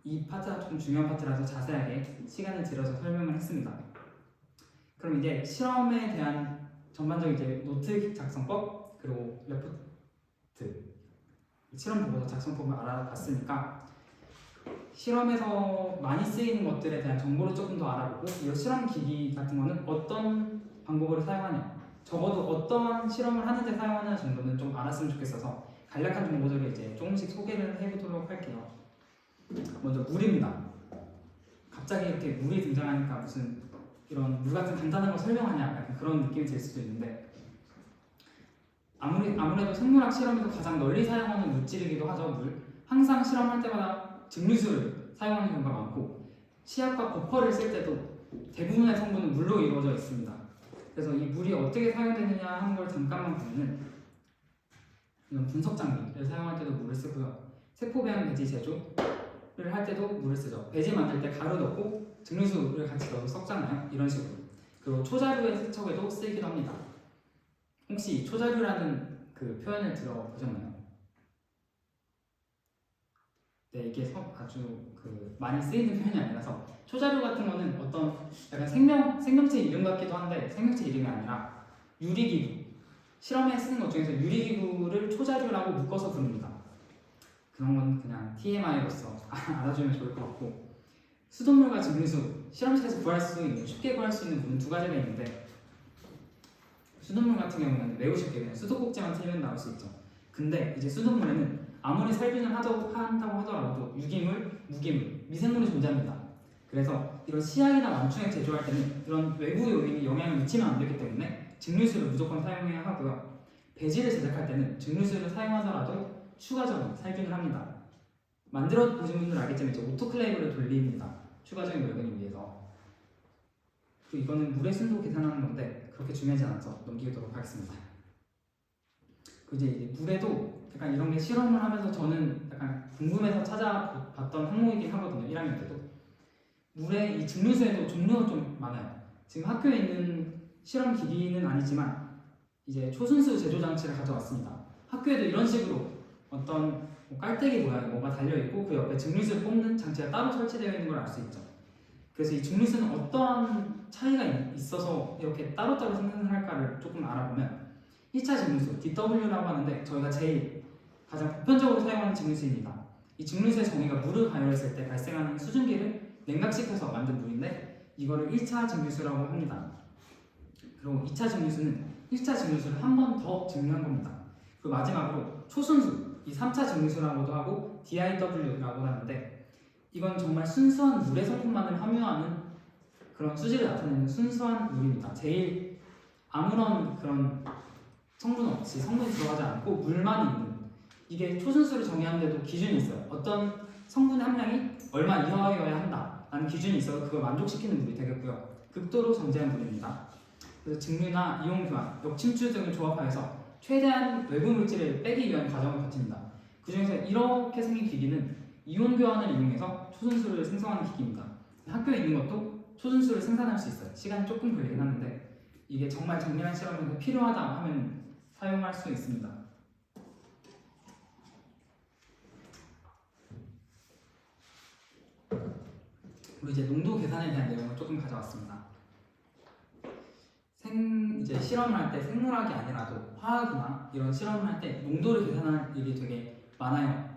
이 파트가 좀 중요한 파트라서 자세하게 시간을 들여서 설명을 했습니다. 그럼 이제 실험에 대한 전반적인 이제 노트 작성법 그리고 레포트 실험 보고서 작성법을 알아봤으니까 실험에서 많이 쓰이는 것들에 대한 정보를 조금 더 알아보고 이 실험 기기 같은 거는 어떤 방법으로 사용하냐 적어도 어떤 실험을 하는데 사용하냐 정도는 좀 알았으면 좋겠어서 간략한 정보들을 이제 조금씩 소개를 해보도록 할게요. 먼저 물입니다. 갑자기 이렇게 물이 등장하니까 무슨 이런 물 같은 간단한 거 설명하냐 약간 그런 느낌이 들 수도 있는데 아무래도 생물학 실험에서 가장 널리 사용하는 물질이기도 하죠. 물. 항상 실험할 때마다 증류수를 사용하는 경우가 많고 치약과 버퍼를 쓸 때도 대부분의 성분은 물로 이루어져 있습니다. 그래서 이 물이 어떻게 사용되느냐 하는 걸 잠깐만 보면은 이런 분석 장비를 사용할 때도 물을 쓰고요. 세포 배양 배지 제조를 할 때도 물을 쓰죠. 배지 만들 때 가루 넣고 증류수를 같이 넣어서 섞잖아요. 이런 식으로. 그리고 초자류의 세척에도 쓰이기도 합니다. 혹시 초자류라는 그 표현을 들어보셨나요? 네, 이게 아주 많이 쓰이는 표현이 아니라서 초자류 같은 거는 어떤 약간 생명체 이름 같기도 한데 생명체 이름이 아니라 유리기구 실험에 쓰는 것 중에서 유리기구를 초자류라고 묶어서 부릅니다. 그런 건 그냥 TMI로서 알아주면 좋을 것 같고 수돗물과 증류수 실험실에서 구할 수 있는 쉽게 구할 수 있는 물은 2가지가 있는데 수돗물 같은 경우는 매우 쉽게 그냥 수도꼭지만 틀면 나올 수 있죠. 근데 이제 수돗물에는 아무리 살균을 한다고 하더라도 유기물, 무기물, 미생물이 존재합니다. 그래서 이런 시약이나 완충액 제조할 때는 이런 외부 요인이 영향을 미치면 안 되기 때문에 증류수를 무조건 사용해야 하고요. 배지를 제작할 때는 증류수를 사용하더라도 추가적인 살균을 합니다. 만들어 보신 분들은 알겠지만 이제 오토클레이브를 돌립니다. 추가적인 월근을 위해서. 그리고 이거는 물의 순도 계산하는 건데 그렇게 중요하지 않아서 넘기도록 하겠습니다. 그리고 이제 물에도 약간 이런 게 실험을 하면서 저는 약간 궁금해서 찾아봤던 항목이긴 하거든요. 1학년 때도 물의 이 증류수에도 종류가 좀 많아요. 지금 학교에 있는 실험 기기는 아니지만 이제 초순수 제조 장치를 가져왔습니다. 학교에도 이런 식으로 어떤 뭐 깔때기 모양의 뭐가 달려있고 그 옆에 증류수를 뽑는 장치가 따로 설치되어 있는 걸 알 수 있죠. 그래서 이 증류수는 어떠한 차이가 있어서 이렇게 따로따로 생산을 할까를 조금 알아보면 1차 증류수, DW라고 하는데 저희가 제일 가장 보편적으로 사용하는 증류수입니다. 이 증류수의 정의가 물을 가열했을 때 발생하는 수증기를 냉각시켜서 만든 물인데 이거를 1차 증류수라고 합니다. 그리고 2차 증류수는 1차 증류수를 한 번 더 증류한 겁니다. 그리고 마지막으로 초순수, 이 3차 증류수라고도 하고 DIW라고 하는데 이건 정말 순수한 물의 성분만을 함유하는 그런 수질을 나타내는 순수한 물입니다. 제일 아무런 그런 성분 없이 성분이 들어가지 않고 물만 있는 이게 초순수를 정의하는데도 기준이 있어요. 어떤 성분의 함량이 얼마 이하여야 한다라는 기준이 있어서 그걸 만족시키는 물이 되겠고요. 극도로 정제한 물입니다. 그래서 증류나 이온 교환, 역침투 등을 조합하여서 최대한 외부 물질을 빼기 위한 과정을 거칩니다. 그 중에서 이렇게 생긴 기기는 이온 교환을 이용해서 초순수를 생성하는 기기입니다. 학교에 있는 것도 초순수를 생산할 수 있어요. 시간이 조금 걸리긴 하는데 이게 정말 정밀한 실험에서 필요하다 하면 사용할 수 있습니다. 그리고 이제 농도 계산에 대한 내용을 조금 가져왔습니다. 이제 실험을 할 때 생물학이 아니라도 화학이나 이런 실험을 할 때 농도를 계산하는 일이 되게 많아요.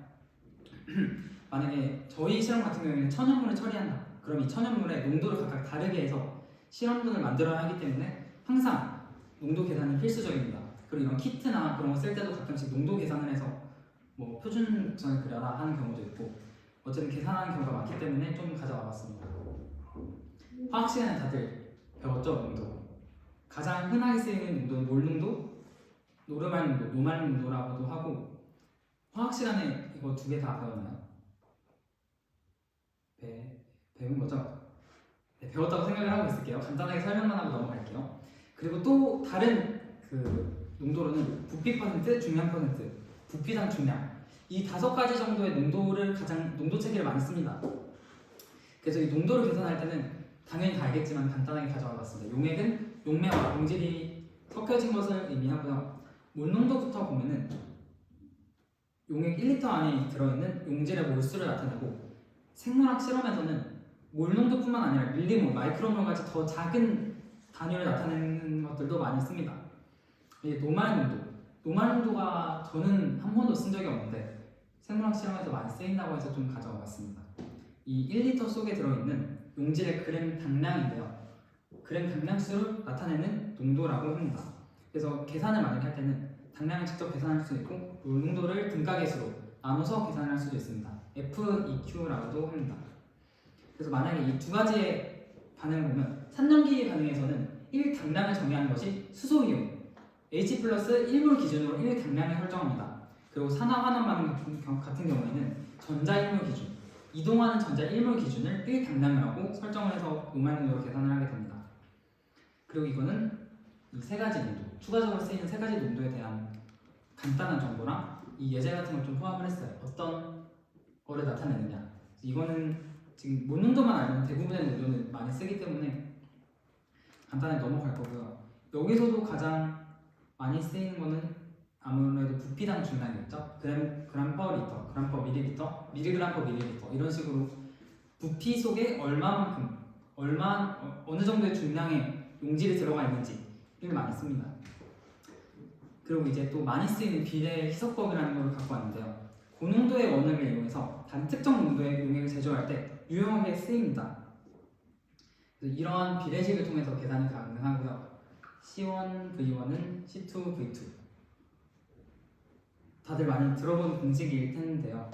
만약에 저희 실험 같은 경우에는 천연물을 처리한다. 그럼 이 천연물의 농도를 각각 다르게 해서 실험분을 만들어야 하기 때문에 항상 농도 계산이 필수적입니다. 그리고 이런 키트나 그런 거 쓸 때도 가끔씩 농도 계산을 해서 뭐 표준점을 그려라 하는 경우도 있고 어쨌든 계산하는 경우가 많기 때문에 좀 가져와 봤습니다. 화학 시간에 다들 배웠죠? 농도. 가장 흔하게 쓰이는 농도는 몰 농도, 노르말 농도, 노말 농도라고도 하고 화학 시간에 이거 두 개 다 배웠나요? 배운 거죠? 네, 배웠다고 생각을 하고 있을게요. 간단하게 설명만 하고 넘어갈게요. 그리고 또 다른 그 농도로는 부피 퍼센트, 중량 퍼센트, 부피당 중량 이 5가지 정도의 농도를 가장 농도 체계를 많이 씁니다. 그래서 이 농도를 계산할 때는 당연히 다 알겠지만 간단하게 가져와 봤습니다. 용액은 용매와 용질이 섞여진 것을 의미하고요. 몰 농도부터 보면은 용액 1리터 안에 들어있는 용질의 몰수를 나타내고 생물학 실험에서는 몰 농도뿐만 아니라 밀리몰, 마이크로몰까지 더 작은 단위를 나타내는 것들도 많이 씁니다. 이제 노말 농도, 노말 농도가 저는 한 번도 쓴 적이 없는데 생물학 실험에서 많이 쓰인다고 해서 좀 가져와 봤습니다. 이 1리터 속에 들어있는 용질의 그램 당량인데요. 그램 당량수를 나타내는 농도라고 합니다. 그래서 계산을 만약에 할 때는 당량을 직접 계산할 수 있고 몰 농도를 등가계수로 나눠서 계산을 할 수도 있습니다. FEQ라고도 합니다. 그래서 만약에 이 두 가지의 반응을 보면 산염기 반응에서는 1당량을 정의하는 것이 수소이온 H 플러스 1몰 기준으로 1당량을 설정합니다. 그리고 산화 환원 반응 같은 경우에는 전자 1몰 기준, 이동하는 전자 1몰 기준을 1당량이라고 설정을 해서 노말 농도로 계산을 하게 됩니다. 그리고 이거는 이 세 가지 농도, 추가적으로 쓰이는 세 가지 농도에 대한 간단한 정보랑 이 예제 같은 걸 좀 포함을 했어요. 어떤 거를 나타내느냐. 이거는 지금 몰 농도만 알면 대부분의 농도는 많이 쓰기 때문에 간단하게 넘어갈 거고요. 여기서도 가장 많이 쓰이는 거는 아무래도 부피당 중량이겠죠. 그램 퍼 리터, 그램 퍼 밀리리터, 밀리그램 퍼 밀리리터 이런 식으로 부피 속에 얼마만큼, 어느 정도의 중량의 용질이 들어가 있는지를 많이 씁니다. 그리고 이제 또 많이 쓰이는 비례 희석법이라는 걸 갖고 왔는데요. 고농도의 원액을 이용해서 단 특정 농도의 용액을 제조할 때 유용하게 쓰입니다. 그래서 이러한 비례식을 통해서 계산이 가능하고요. C1, V1은 C2, V2 다들 많이 들어본 공식일 텐데요.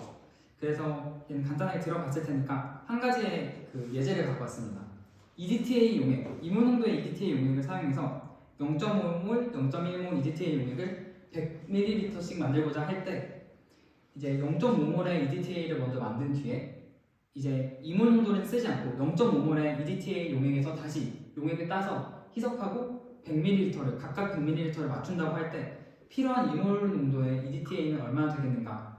그래서 얘는 간단하게 들어봤을 테니까 한 가지의 그 예제를 갖고 왔습니다. EDTA 용액, 이모농도의 EDTA 용액을 사용해서 0.5몰, 0.1몰 EDTA 용액을 100ml씩 만들고자 할 때 이제 0.5몰의 EDTA를 먼저 만든 뒤에 이제 이몰 농도는 쓰지 않고 0.5몰의 EDTA 용액에서 다시 용액을 따서 희석하고 100ml를 각각 100ml를 맞춘다고 할 때 필요한 이몰 농도의 EDTA는 얼마나 되겠는가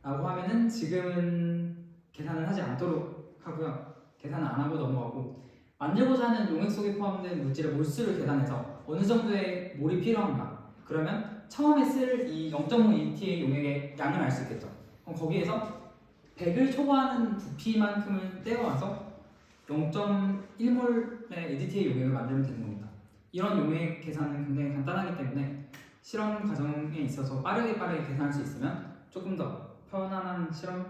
라고 하면은 지금은 계산을 하지 않도록 하고요. 계산을 안 하고 넘어가고 만들고자 하는 용액 속에 포함된 물질의 몰수를 계산해서 어느 정도의 몰이 필요한가 그러면 처음에 쓸 이 0.5 EDTA 용액의 양을 알 수 있겠죠. 그럼 거기에서 100을 초과하는 부피만큼을 떼어와서 0.1몰의 EDTA 용액을 만들면 되는 겁니다. 이런 용액 계산은 굉장히 간단하기 때문에 실험 과정에 있어서 빠르게 계산할 수 있으면 조금 더 편안한 실험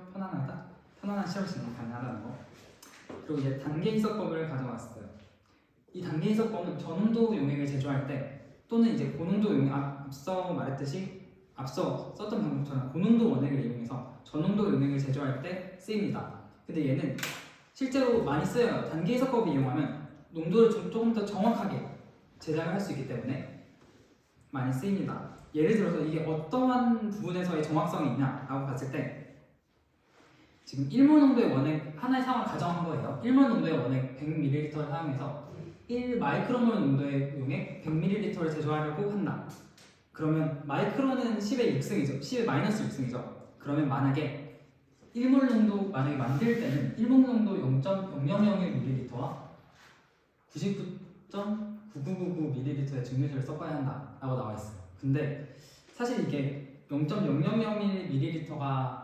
진행 가능하다는 거. 그리고 이제 단계 희석법을 가져왔어요. 이 단계 희석법은 저농도 용액을 제조할 때 또는 이제 고농도 용액 앞서 말했듯이 앞서 썼던 방법처럼 고농도 원액을 이용해서 저농도 용액을 제조할 때 쓰입니다. 근데 얘는 실제로 많이 쓰여요. 단계 희석법을 이용하면 농도를 조금 더 정확하게 제작을 할 수 있기 때문에 많이 쓰입니다. 예를 들어서 이게 어떠한 부분에서의 정확성이 있냐라고 봤을 때 지금 1몰 농도의 원액 하나의 상황을 가정한 거예요. 1몰 농도의 원액 100ml를 사용해서 1마이크로몰 농도의 용액 100ml를 제조하려고 한다. 그러면 마이크로는 10의 6승이죠. 10의 마이너스 6승이죠. 그러면 만약에 1몰 농도 만약에 만들 때는 1몰 농도 0.0001ml와 99.9999ml의 증류수를 섞어야 한다라고 나와 있어요. 근데 사실 이게 0.0001ml가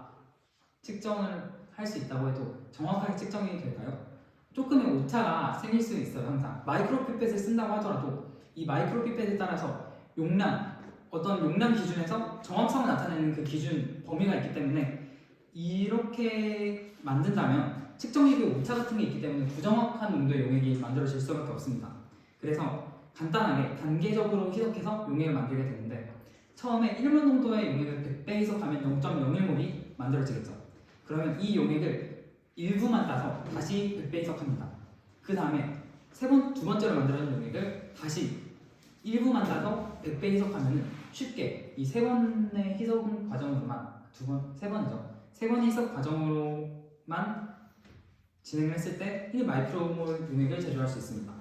측정을 할 수 있다고 해도 정확하게 측정이 될까요? 조금의 오차가 생길 수 있어요. 항상 마이크로피펫을 쓴다고 하더라도 이 마이크로피펫에 따라서 어떤 용량 기준에서 정확성을 나타내는 그 기준 범위가 있기 때문에 이렇게 만든다면 측정액의 오차 같은 게 있기 때문에 부정확한 농도의 용액이 만들어질 수밖에 없습니다. 그래서 간단하게 단계적으로 희석해서 용액을 만들게 되는데 처음에 1몰 농도의 용액을 100배 희석하면 0.01몰이 만들어지겠죠. 그러면 이 용액을 일부만 따서 다시 100배 희석합니다. 그 다음에 두 번째로 만들어진 용액을 다시 일부만 따서 100배 희석하면 쉽게 이 세 번의 희석 과정으로만 세 번의 희석 과정으로만 진행을 했을 때 1마이크로몰 용액을 제조할 수 있습니다.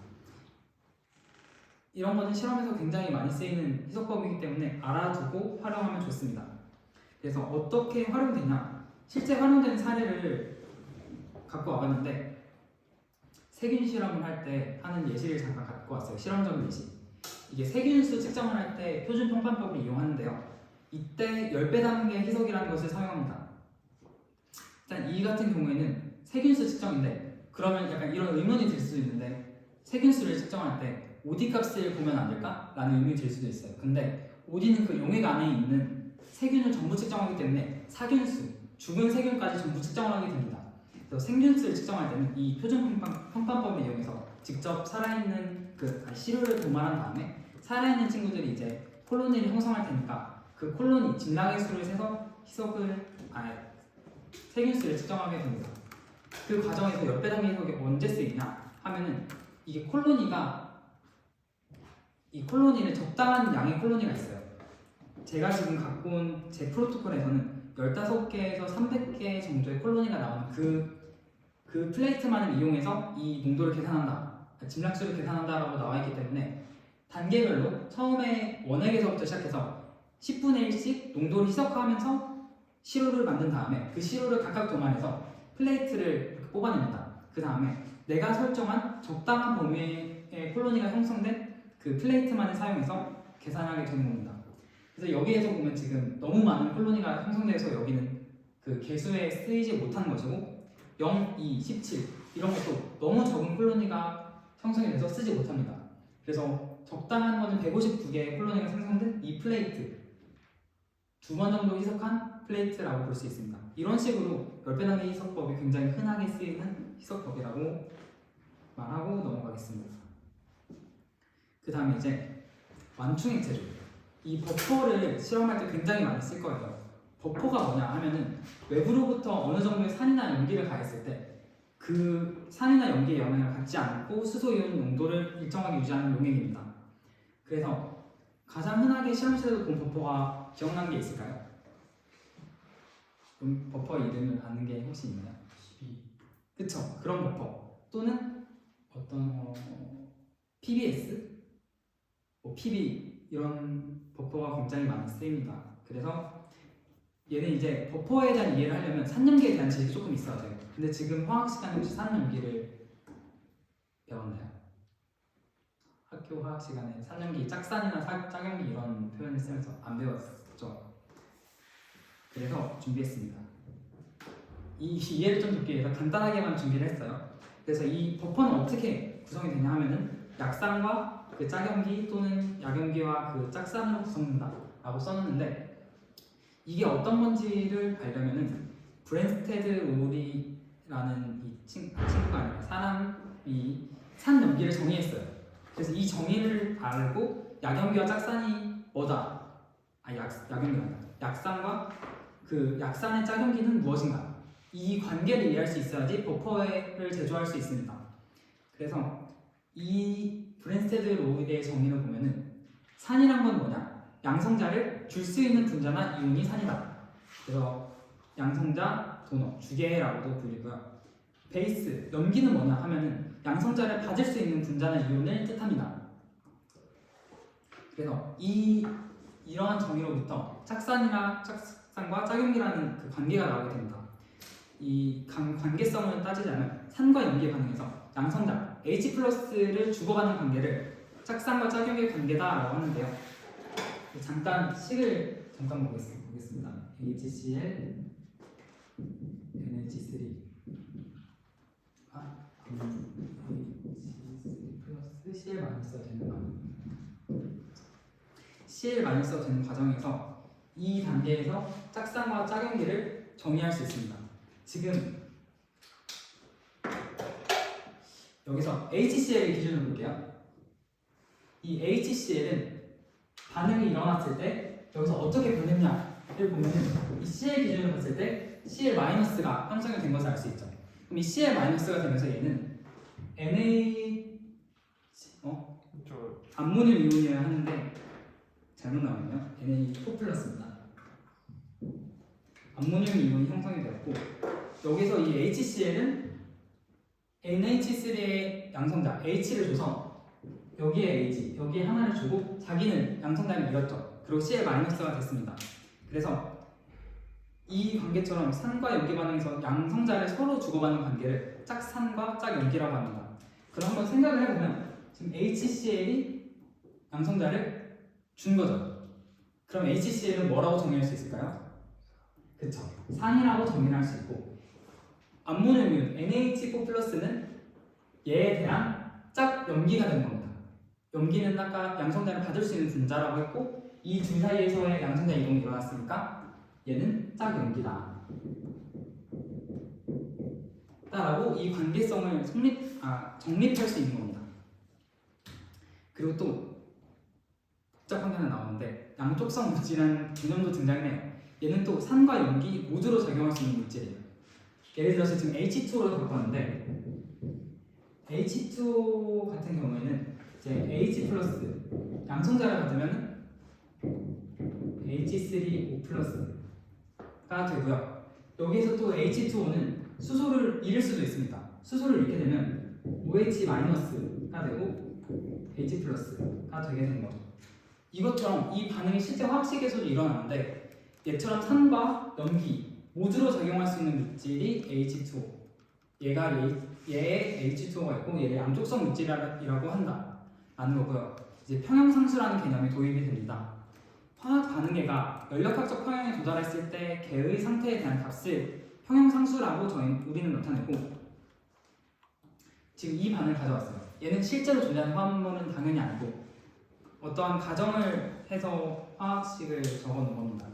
이런 거는 실험에서 굉장히 많이 쓰이는 희석법이기 때문에 알아두고 활용하면 좋습니다. 그래서 어떻게 활용되냐? 실제 활용되는 사례를 갖고 와봤는데 세균 실험을 할 때 하는 예시를 잠깐 갖고 왔어요. 실험적 예시. 이게 세균수 측정을 할 때 표준 평판법을 이용하는데요. 이때 10배 단계 희석이라는 것을 사용합니다. 일단 이 같은 경우에는 세균수 측정인데 그러면 약간 이런 의문이 들 수도 있는데 세균수를 측정할 때 OD 값을 보면 안 될까? 라는 의문이 들 수도 있어요. 근데 OD는 그 용액 안에 있는 세균을 전부 측정하기 때문에 사균수, 죽은 세균까지 전부 측정을 하게 됩니다. 그래서 생균수를 측정할 때는 이 표준 평판법을 이용해서 직접 살아있는 시료를 도말한 다음에 살아있는 친구들이 이제 콜로니를 형성할 테니까 그 콜로니 진락의 수를 세서 세균수를 측정하게 됩니다. 그 과정에서 10배 단계 희석이 언제 쓰이냐 하면은 이 콜로니를 적당한 양의 콜로니가 있어요. 제가 지금 갖고 온 제 프로토콜에서는 15개에서 300개 정도의 콜로니가 나오는 그 플레이트만을 이용해서 이 농도를 계산한다, 진락수를 계산한다라고 나와 있기 때문에 단계별로 처음에 원액에서부터 시작해서 10분의 1씩 농도를 희석하면서 시료를 만든 다음에 그 시료를 각각 도말해서 플레이트를 뽑아냅니다. 그 다음에 내가 설정한 적당한 범위의 콜로니가 형성된 그 플레이트만을 사용해서 계산하게 되는 겁니다. 그래서 여기에서 보면 지금 너무 많은 콜로니가 형성돼서 여기는 그 개수에 쓰이지 못하는 것이고 0, 2, 17 이런 것도 너무 적은 콜로니가 형성이 돼서 쓰지 못합니다. 그래서 적당한 거는 159개의 콜로니가 생성된 이 플레이트, 2번 정도 희석한 플레이트라고 볼 수 있습니다. 이런 식으로 10배 단계 희석법이 굉장히 흔하게 쓰이는 희석법이라고 말하고 넘어가겠습니다. 그 다음에 이제 완충액 제조. 이 버퍼를 실험할 때 굉장히 많이 쓸 거예요. 버퍼가 뭐냐 하면은 외부로부터 어느 정도의 산이나 연기를 가했을 때 그 산이나 연기의 영향을 받지 않고 수소이온 농도를 일정하게 유지하는 용액입니다. 그래서 가장 흔하게 실험실에서 본 버퍼가 기억나는 게 있을까요? 버퍼 이름을 아는 게 혹시 있나요? 그쵸? 그런 버퍼 또는 어떤 PBS, 뭐 PB 이런 버퍼가 굉장히 많이 쓰입니다. 그래서 얘는 이제 버퍼에 대한 이해를 하려면 산염기에 대한 지식이 조금 있어야 돼요. 근데 지금 화학 시간에 혹시 산염기를 배웠나요? 학교 화학 시간에 산염기, 짝산이나 짝염기 이런 표현을 쓰면서 안 배웠죠. 그래서 준비했습니다. 이 이해를 좀 돕기 위해서 간단하게만 준비를 했어요. 그래서 이 버퍼는 어떻게 구성이 되냐 하면은 약산과 그 짝염기 또는 약염기와 그 짝산으로 구성된다라고 써놨는데 이게 어떤 건지를 알려면은 브랜스테드 로리라는 이 친구가 아니라 사람이 산염기를 정의했어요. 그래서 이 정의를 알고 약염기와 짝산이 뭐다? 약염기가 아니라 약산과 그 약산의 짝염기는 무엇인가? 이 관계를 이해할 수 있어야지 버퍼를 제조할 수 있습니다. 그래서 이 브랜스테드 로리의 정의를 보면은 산이란 건 뭐냐? 양성자를 줄 수 있는 분자나 이온이 산이다. 그래서 양성자, 도너, 주계라고도 불리고요. 베이스, 염기는 뭐냐 하면은 양성자를 받을 수 있는 분자나 이온을 뜻합니다. 그래서 이러한 정의로부터 짝산과 짝염기라는 그 관계가 나오게 됩니다. 이 관계성을 따지자면 산과 염기의 반응에서 양성자 H+를 주고받는 관계를 짝산과 짝염기의 관계다라고 하는데요. 잠깐 식을 보겠습니다. HCl NH3 NH3 플러스 Cl-가 되는 과정에서 이 단계에서 짝산과 짝염기를 정의할 수 있습니다. 지금 여기서 HCl을 기준으로 볼게요. 이 HCl은 반응이 일어났을 때 여기서 어떻게 변했냐를 보면은 이 Cl 기준으로 봤을 때 Cl-가 형성이 된 것을 알 수 있죠. 그럼 이 Cl-가 되면서 얘는 암모늄 이온이어야 하는데 잘못 나왔네요. Na4 플러스입니다. 암모늄 이온이 형성이 되었고 여기서 이 HCl은 NH3의 양성자 H를 줘서 여기에 H, 여기에 하나를 주고 자기는 양성자를 잃었죠. 그리고 Cl-가 됐습니다. 그래서 이 관계처럼 산과 염기 반응에서 양성자를 서로 주고받는 관계를 짝산과 짝염기라고 합니다. 그럼 한번 생각을 해보면 지금 HCl이 양성자를 준 거죠. 그럼 HCl은 뭐라고 정의할 수 있을까요? 그쵸. 산이라고 정의할 수 있고 암모늄 NH4 플러스는 얘에 대한 짝염기가 된 겁니다. 염기는 아까 양성자를 받을 수 있는 분자라고 했고 이 둘 사이에서의 양성자 이동이 일어났으니까 얘는 짝염기다 라고 이 관계성을 정립할 수 있는 겁니다. 그리고 또 복잡한 게 하나 나오는데 양쪽성 물질이라는 개념도 등장해요. 얘는 또 산과 염기 모두로 작용할 수 있는 물질이에요. 예를 들어서 지금 H2로 갖고 왔는데 H2O 같은 경우에는 이제 H 플러스 양성자를 받으면 H3O 플러스가 되고요. 여기에서 또 H2O는 수소를 잃을 수도 있습니다. 수소를 잃게 되면 OH 마이너스가 되고 H 플러스가 되게 되는 거죠. 이것처럼 이 반응이 실제 화학식에서도 일어나는데 얘처럼 산과 염기 모두로 작용할 수 있는 물질이 H2O. 얘의 H2O가 있고 얘를 양쪽성 물질이라고 한다라는 거고요. 이제 평형상수라는 개념이 도입이 됩니다. 화학 반응계가 연력학적 평형에 도달했을 때 개의 상태에 대한 값을 평형상수라고 우리는 나타내고 지금 이 반응을 가져왔어요. 얘는 실제로 존재하는 화합물은 당연히 아니고 어떠한 가정을 해서 화학식을 적어놓은 겁니다.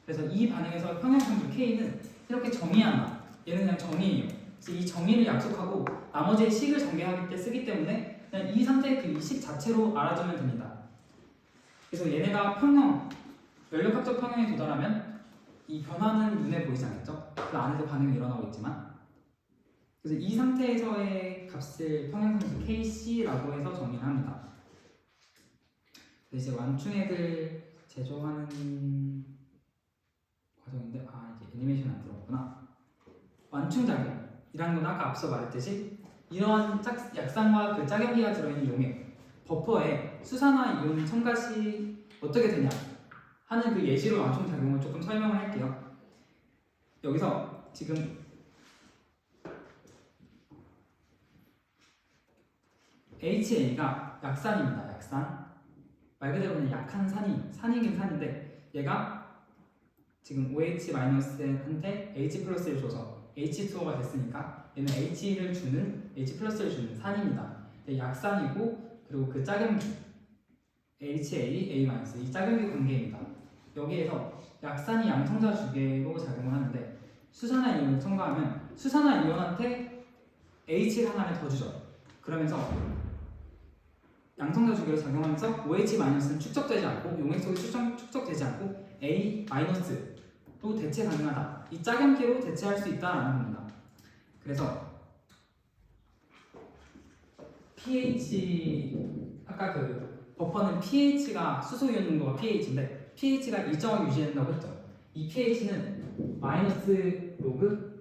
그래서 이 반응에서 평형상수 K는 이렇게 정의한다. 얘는 그냥 정의예요. 그래서 이 정의를 약속하고 나머지의 식을 전개할 때 쓰기 때문에 그냥 이 상태의 그 식 자체로 알아두면 됩니다. 그래서 얘네가 연력학적 평형에 도달하면 이 변화는 눈에 보이지 않겠죠? 그 안에서 반응이 일어나고 있지만 그래서 이 상태에서의 값을 평형상수 KC라고 해서 정의를 합니다. 이제 완충액을 제조하는 과정인데 이게 애니메이션 안 들어갔구나. 완충작용 이라는 건 아까 앞서 말했듯이 이러한 약산과 그 짝염기가 들어있는 용액 버퍼에 수산화 이온 첨가 시 어떻게 되냐 하는 그 예시로 완충 작용을 조금 설명을 할게요. 여기서 지금 HA가 약산입니다. 약산. 말 그대로 그냥 약한 산이긴 산인데 얘가 지금 OH-한테 H+를 줘서 H2O가 됐으니까 얘는 H를 주는 H+를 주는 산입니다. 약산이고 그리고 그 짝염기 HA, A- 이 짝염기 관계입니다. 여기에서 약산이 양성자 주계로 작용을 하는데 수산화 이온을 첨가하면 수산화 이온한테 H를 하나를 더 주죠. 그러면서 양성자 주계로 작용하면서 OH-는 축적되지 않고 용액 속에 축적되지 않고 A-로 대체 가능하다. 이 짝염기로 대체할 수 있다라는 겁니다. 그래서 pH 아까 그 버퍼는 pH가 수소이온 농도가 pH인데 pH가 일정하게 유지된다고 했죠. 이 pH는 마이너스 로그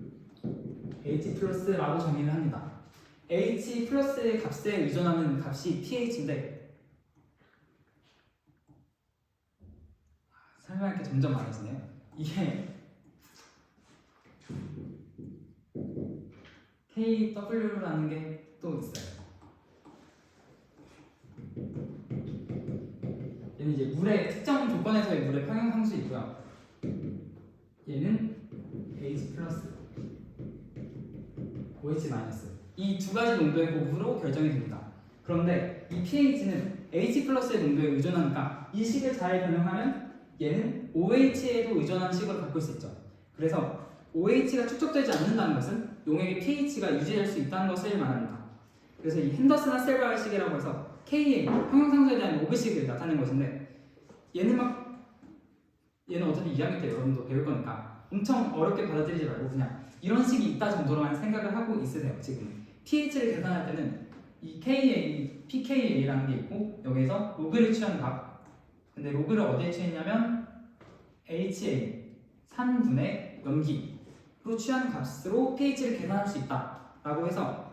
H+라고 정의를 합니다. H+의 값에 의존하는 값이 pH인데 설명할 게 점점 많아지네요. 이게 KW라는 게 또 있어요. 얘는 이제 물의 특정 조건에서의 물의 평형상수 있고요. 얘는 H+, OH- 이 두 가지 농도의 곱으로 결정이 됩니다. 그런데 이 pH는 H+의 농도에 의존하니까 이 식을 잘 변형하면 얘는 OH에도 의존한 식으로 바꿀 수 있죠. 그래서 OH가 축적되지 않는다는 것은 용액의 pH가 유지될 수 있다는 것을 말합니다. 그래서 이 핸더슨-하셀바흐 식이라고 해서 K의 평형상수에 대한 로그식을 나타낸 것인데 얘는 어차피 2학년 때 여러분도 배울 거니까 엄청 어렵게 받아들이지 말고 그냥 이런 식이 있다 정도로만 생각을 하고 있으세요. 지금 pH를 계산할 때는 이 KA, pKa라는 게 있고 여기에서 로그를 취한 값 근데 로그를 어디에 취했냐면 HA, 산분의 염기로 취한 값으로 pH를 계산할 수 있다라고 해서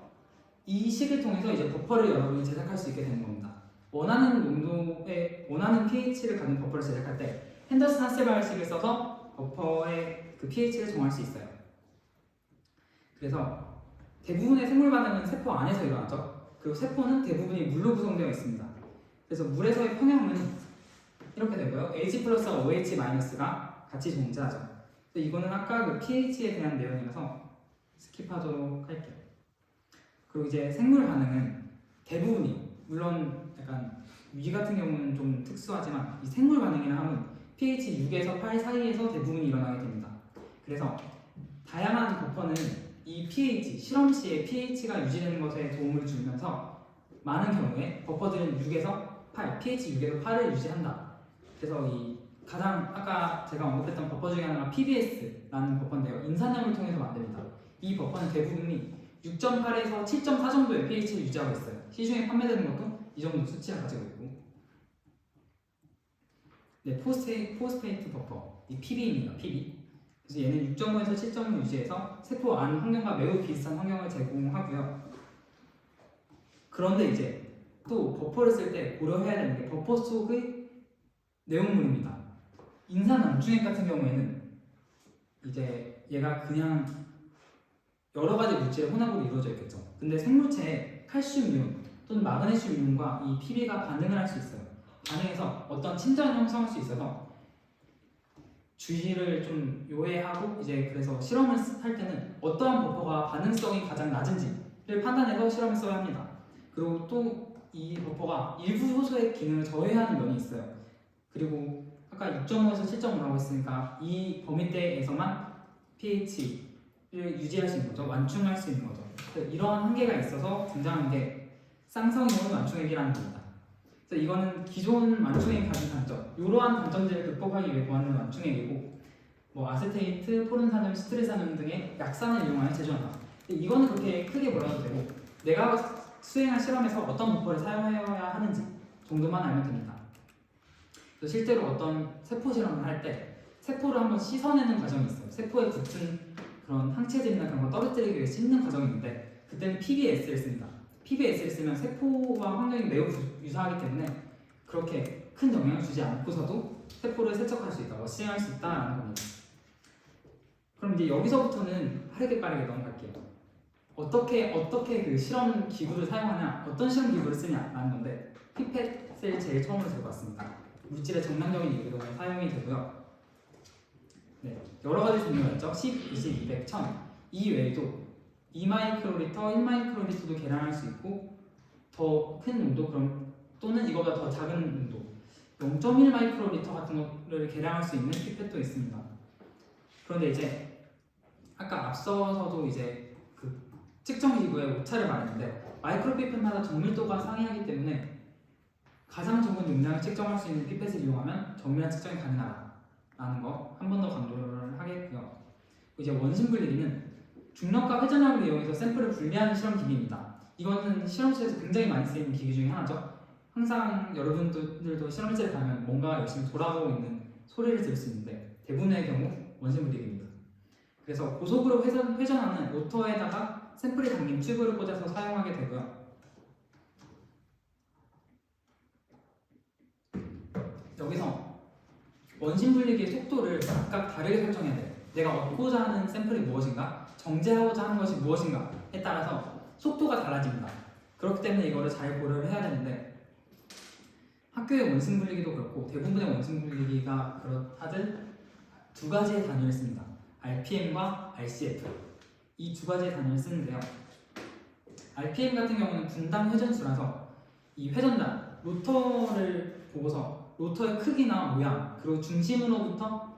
이 식을 통해서 이제 버퍼를 여러분이 제작할 수 있게 되는 겁니다. 원하는 농도의 원하는 pH를 가진 버퍼를 제작할 때 핸더슨-하셀바흐 식을 써서 버퍼의 그 pH를 정할 수 있어요. 그래서 대부분의 생물 반응은 세포 안에서 일어나죠. 그리고 세포는 대부분이 물로 구성되어 있습니다. 그래서 물에서의 평형은 이렇게 되고요. H+와 OH-가 같이 존재하죠. 이거는 아까 그 pH에 대한 내용이라서 스킵하도록 할게요. 그리고 이제 생물 반응은 대부분이 물론 약간 위 같은 경우는 좀 특수하지만 이 생물 반응이나 함은 pH 6에서 8 사이에서 대부분이 일어나게 됩니다. 그래서 다양한 버퍼는 이 pH, 실험 시에 pH가 유지되는 것에 도움을 주면서 많은 경우에 버퍼들은 6에서 8, pH 6에서 8을 유지한다. 그래서 이 가장 아까 제가 언급했던 버퍼 중에 하나가 PBS라는 버퍼인데요. 인산염을 통해서 만듭니다. 이 버퍼는 대부분이 6.8에서 7.4 정도의 pH를 유지하고 있어요. 시중에 판매되는 것도 이 정도 수치를 가지고 있고 네, 포스페이트 버퍼, 이 PB입니다. PB. 그래서 얘는 6.5에서 7.5 유지해서 세포 안 환경과 매우 비슷한 환경을 제공하고요. 그런데 이제 또 버퍼를 쓸 때 고려해야 되는 게 버퍼 속의 내용물입니다. 인산 암중액 같은 경우에는 이제 얘가 그냥 여러 가지 물질의 혼합으로 이루어져 있겠죠. 근데 생물체에 칼슘 이온 또는 마그네슘 이온과 이 PB가 반응을 할 수 있어요. 반응해서 어떤 침전을 형성할 수 있어서 주의를 좀 요해하고 이제 그래서 실험을 할 때는 어떠한 버퍼가 반응성이 가장 낮은지를 판단해서 실험을 써야 합니다. 그리고 또 이 버퍼가 일부 효소의 기능을 저해하는 면이 있어요. 그리고 아까 6.5에서 7.5라고 했으니까 이 범위대에서만 pH를 유지할 수 있는 거죠. 완충할 수 있는 거죠. 이러한 한계가 있어서 등장한 게 쌍성이온 완충액이라는 겁니다. 그래서 이거는 기존 완충액이 가진 단점, 이러한 단점들을 극복하기 위해 구하는 완충액이고, 뭐 아세테이트, 포른산염, 시트르산염 등의 약산을 이용하여 제조한다. 근데 이거는 그렇게 크게 몰라도 되고, 내가 수행한 실험에서 어떤 버퍼를 사용해야 하는지 정도만 알면 됩니다. 그래서 실제로 어떤 세포 실험을 할 때 세포를 한번 씻어내는 과정이 있어요. 세포에 붙은 그런 항체들이나 그런 거 떨어뜨리기 위해 씹는 과정이 있는데 그때는 PBS를 씁니다. PBS를 쓰면 세포와 환경이 매우 유사하기 때문에 그렇게 큰 영향을 주지 않고서도 세포를 세척할 수 있다, 워싱할 수 있다라는 겁니다. 그럼 이제 여기서부터는 빠르게 넘어갈게요. 어떻게 그 실험 기구를 사용하냐, 어떤 실험 기구를 쓰냐라는 건데 피펫을 제일 처음으로 들고 왔습니다. 물질의 정량적인 이유로 사용이 되고요. 네, 여러 가지 종류가 있죠. 10, 20, 200, 1000. 이 외에도 2마이크로리터, 1마이크로리터도 계량할 수 있고 더 큰 농도 그럼 또는 이거보다 더 작은 농도 0.1마이크로리터 같은 거를 계량할 수 있는 피펫도 있습니다. 그런데 이제 아까 앞서서도 이제 그 측정 기구의 오차를 말했는데 마이크로 피펫마다 정밀도가 상이하기 때문에 가장 적은 용량을 측정할 수 있는 피펫을 이용하면 정밀한 측정이 가능하다라는 거 한 번 더 강조를 하겠고요. 이제 원심 분리기는 중력과 회전압을 이용해서 샘플을 분리하는 실험 기기입니다. 이거는 실험실에서 굉장히 많이 쓰이는 기기 중에 하나죠. 항상 여러분들도 실험실에 가면 뭔가 열심히 돌아가고 있는 소리를 들을 수 있는데 대부분의 경우 원심 분리기입니다. 그래서 고속으로 회전하는 로터에다가 샘플이 담긴 튜브를 꽂아서 사용하게 되고요. 여기서 원심 분리기의 속도를 각각 다르게 설정해야 돼요. 내가 얻고자 하는 샘플이 무엇인가, 정제하고자 하는 것이 무엇인가에 따라서 속도가 달라집니다. 그렇기 때문에 이거를 잘 고려를 해야 되는데 학교의 원심 분리기도 그렇고 대부분의 원심 분리기가 그렇다들 두 가지의 단위를 씁니다. RPM과 RCF 이 두 가지의 단위를 쓰는데요. RPM 같은 경우는 분당 회전수라서 이 회전단, 로터를 보고서 로터의 크기나 모양 그리고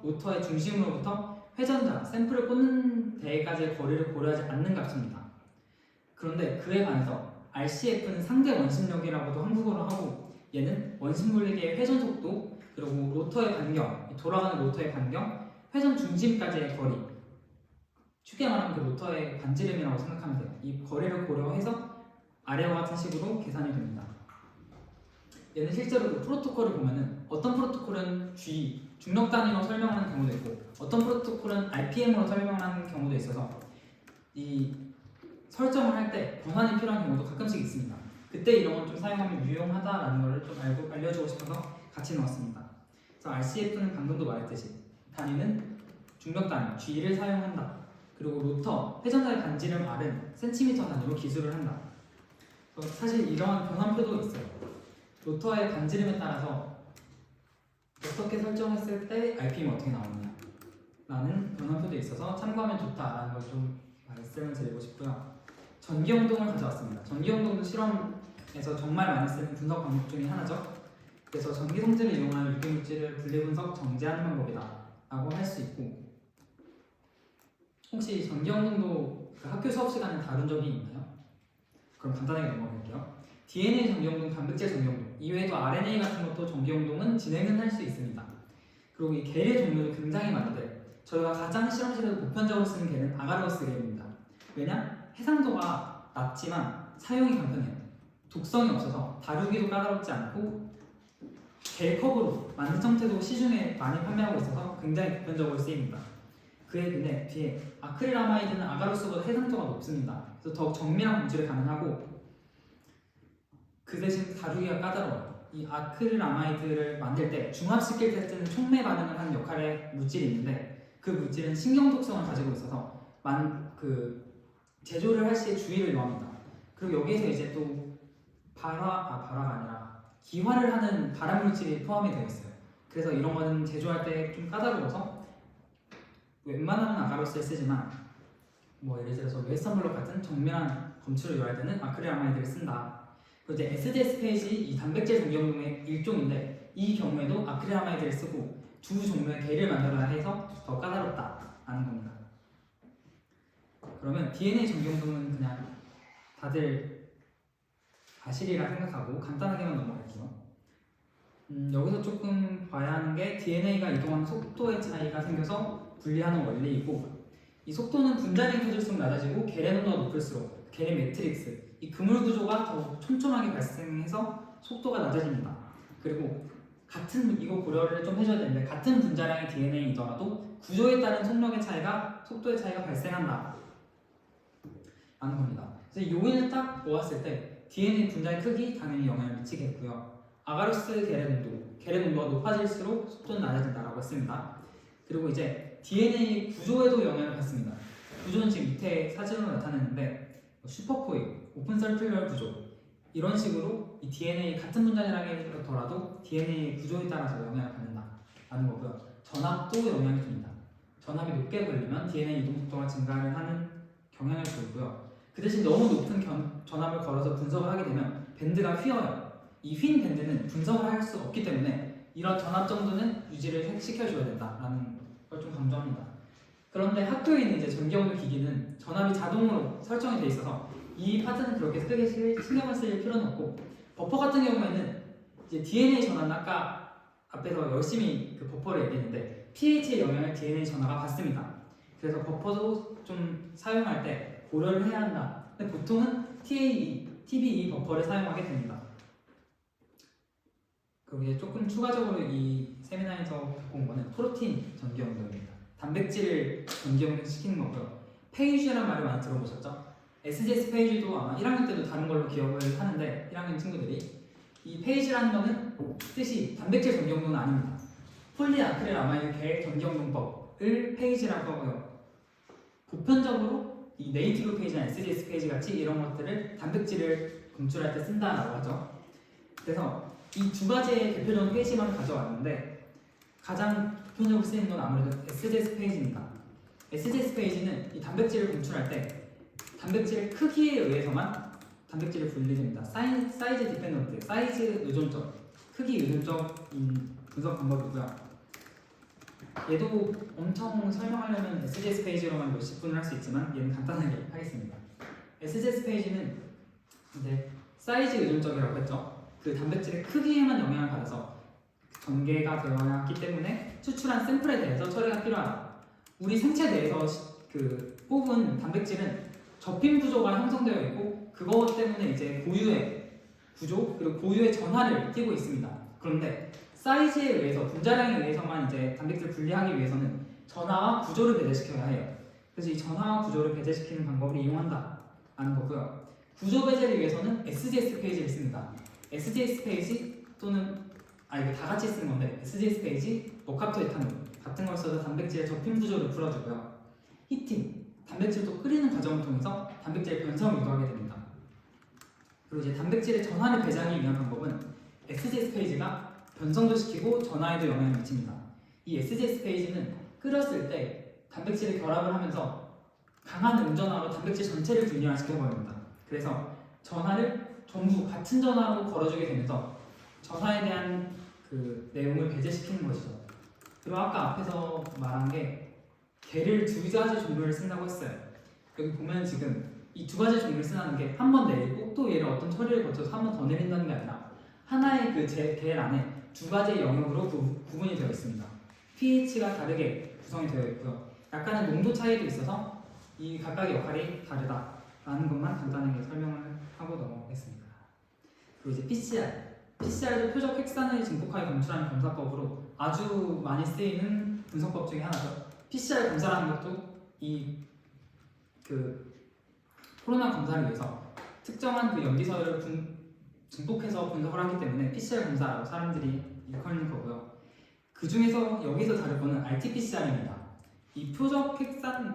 로터의 중심으로부터 회전자, 샘플을 꽂는 데까지의 거리를 고려하지 않는 값입니다. 그런데 그에 반해서 RCF는 상대 원심력이라고도 한국어로 하고 얘는 원심 분리기의 회전 속도 그리고 로터의 반경, 돌아가는 로터의 반경, 회전 중심까지의 거리 쉽게 말하면 그 로터의 반지름이라고 생각하면 돼요. 이 거리를 고려해서 아래와 같은 식으로 계산이 됩니다. 얘는 실제로 그 프로토콜을 보면은 어떤 프로토콜은 G, 중력 단위로 설명하는 경우도 있고 어떤 프로토콜은 RPM으로 설명하는 경우도 있어서 이 설정을 할 때 변환이 필요한 경우도 가끔씩 있습니다. 그때 이런 걸 좀 사용하면 유용하다라는 걸 좀 알려주고 싶어서 같이 넣었습니다. 그래서 RCF는 방금도 말했듯이 단위는 중력 단위 G를 사용한다. 그리고 로터, 회전자의 반지름 R은 센티미터 단위로 기술을 한다. 사실 이러한 변환표도 있어요. 로터의 반지름에 따라서 어떻게 설정했을 때 RPM이 어떻게 나오느냐 라는 변환표도 있어서 참고하면 좋다라는 걸 좀 말씀을 드리고 싶고요. 전기용동을 가져왔습니다. 전기용동도 실험에서 정말 많이 쓰는 분석 방법 중에 하나죠. 그래서 전기 성질을 이용하여 유기물질을 분리분석 정제하는 방법이다 라고 할 수 있고 혹시 전기용동도 그 학교 수업 시간에 다룬 적이 있나요? 그럼 간단하게 넘어갈게요. DNA 전기용동, 단백질 전기용동 이외에도 RNA 같은 것도 전기용동은 진행은 할 수 있습니다. 그리고 이 겔의 종류도 굉장히 많은데 저희가 가장 실험실에서 보편적으로 쓰는 겔은 아가로스 겔입니다. 왜냐? 해상도가 낮지만 사용이 간편해요. 독성이 없어서 다루기도 까다롭지 않고 겔컵으로 만든 형태도 시중에 많이 판매하고 있어서 굉장히 보편적으로 쓰입니다. 그에 비해 뒤에 아크릴아마이드는 아가로스보다 해상도가 높습니다. 그래서 더욱 정밀한 검출이 가능하고 그 대신 다루기가 까다로워요. 이 아크릴아마이드를 만들 때 중합식길 테스트는 촉매 반응을 하는 역할의 물질이 있는데 그 물질은 신경 독성을 가지고 있어서 제조를 할 시에 주의를 요합니다. 그리고 여기에서 이제 또 발화가 아니라 기화를 하는 발암 물질이 포함이 되어 있어요. 그래서 이런 거는 제조할 때 좀 까다로워서 웬만하면 아가로스를 쓰지만 뭐 예를 들어서 웨스턴블럭 같은 정밀한 검출을 요할 때는 아크릴아마이드를 쓴다. 그리고 이제 SDS 페이지 이 단백질 전기용동의 일종인데 이 경우에도 아크릴아마이드를 쓰고 두 종류의 겔을 만들어야 해서 더 까다롭다라는 겁니다. 그러면 DNA 전기용동은 그냥 다들 사실이라 생각하고 간단하게만 넘어갈게요. 여기서 조금 봐야 하는 게 DNA가 이동하는 속도의 차이가 생겨서 분리하는 원리이고 이 속도는 분자량 표질수록 낮아지고 겔의 농도가 높을수록 겔의 매트릭스 이 그물 구조가 더 촘촘하게 발생해서 속도가 낮아집니다. 그리고 이거 고려를 좀 해줘야 되는데 같은 분자량의 DNA이더라도 구조에 따른 속도의 차이가 발생한다 라는 겁니다. 그래서 이 요인을 딱 모았을 때 DNA 분자의 크기 당연히 영향을 미치겠고요. 아가로스 계래 농도가 높아질수록 속도는 낮아진다라고 했습니다. 그리고 이제 DNA 구조에도 영향을 받습니다. 구조는 지금 밑에 사진으로 나타냈는데 슈퍼코일, 오픈 서큘러 구조 이런 식으로 이 DNA 같은 분자량이더라도 DNA 구조에 따라서 영향을 받는다라는 거고요. 전압도 영향을 줍니다. 전압이 높게 걸리면 DNA 이동 속도가 증가를 하는 경향을 보이고요. 그 대신 너무 높은 전압을 걸어서 분석을 하게 되면 밴드가 휘어요. 이 휜 밴드는 분석을 할 수 없기 때문에 이런 전압 정도는 유지를 시켜줘야 된다라는 걸 좀 강조합니다. 그런데 학교에 있는 이제 전기연구 기기는 전압이 자동으로 설정이 돼 있어서 이 파트는 그렇게 크게 신경을 쓸 필요는 없고 버퍼 같은 경우에는 이제 DNA 전압은 아까 앞에서 열심히 그 버퍼를 얘기했는데 pH의 영향을 DNA 전압가 받습니다. 그래서 버퍼도 좀 사용할 때 고려를 해야 한다. 근데 보통은 TBE 버퍼를 사용하게 됩니다. 그리고 이제 조금 추가적으로 이 세미나에서 갖고 온 거는 프로틴 전기연구입니다. 단백질을 전기연구시키는 거고요. 페이지라는 말을 많이 들어보셨죠? SGS 페이지도 아마 1학년 때도 다른 걸로 기억을 하는데 1학년 친구들이 이 페이지라는 거는 뜻이 단백질 전기연구는 아닙니다. 폴리아크릴 아마이드 계획 전기연구법을 페이지라고 하고요. 보편적으로 이 네이티브 페이지나 SGS 페이지 같이 이런 것들을 단백질을 검출할 때 쓴다라고 하죠. 그래서 이 두 가지의 대표적인 페이지만 가져왔는데 가장 보편적으로 쓰이는 건 아무래도 SGS 페이지입니다. SGS 페이지는 이 단백질을 검출할 때 단백질의 크기에 의해서만 단백질을 분리됩니다. 사이즈 디펜던트, 사이즈 의존적, 크기 의존적인 분석 방법이고요. 얘도 엄청 설명하려면 SGS 페이지로만 몇십 분을 할 수 있지만 얘는 간단하게 하겠습니다. SGS 페이지는 이제 사이즈 의존적이라고 했죠. 그 단백질의 크기에만 영향을 받아서 전개가 되어야 하기 때문에 추출한 샘플에 대해서 처리가 필요하다. 우리 생체 내에서 그 뽑은 단백질은 접힌 구조가 형성되어 있고 그것 때문에 이제 고유의 구조 그리고 고유의 전하를 띠고 있습니다. 그런데 사이즈에 의해서 분자량에 의해서만 이제 단백질을 분리하기 위해서는 전하와 구조를 배제시켜야 해요. 그래서 이 전하와 구조를 배제시키는 방법을 이용한다라는 거고요. 구조 배제를 위해서는 SGS 페이지를 씁니다. SGS 페이지 또는 이거 다 같이 쓰는 건데 SGS 페이지, 모카토 에탄올 같은 걸 써서 단백질의 접힌 구조를 풀어주고요. 히팅, 단백질도 끓이는 과정을 통해서 단백질의 변성을 유도하게 됩니다. 그리고 이제 단백질의 전하를 배제하기 위한 방법은 SGS 페이지가 변성도 시키고 전하에도 영향을 미칩니다. 이 SGS 페이지는 끓였을 때 단백질이 결합을 하면서 강한 음전하로 단백질 전체를 분리시켜버립니다. 그래서 전하를 전부 같은 전하로 걸어주게 되면서 전하에 대한 그 내용을 배제시키는 것이죠. 그리고 아까 앞에서 말한 게 개를 두 가지 종류를 쓴다고 했어요. 여기 보면 지금 이 두 가지 종류를 쓰는 게 한 번 내리고 또 얘를 어떤 처리를 거쳐서 한 번 더 내린다는 게 아니라 하나의 그 겔 안에 두 가지의 영역으로 구분이 되어 있습니다. pH가 다르게 구성이 되어 있고요. 약간의 농도 차이도 있어서 이 각각의 역할이 다르다라는 것만 간단하게 설명을 하고 넘어가겠습니다. 그리고 이제 PCR도 표적 핵산을 증폭하여 검출하는 검사법으로 아주 많이 쓰이는 분석법 중에 하나죠. PCR 검사라는 것도 이 코로나 검사를 위해서 특정한 그 염기서열을 증폭해서 분석을 하기 때문에 PCR 검사라고 사람들이 일컫는 거고요. 그 중에서 여기서 다룰 거는 RT-PCR입니다. 이 표적 핵산을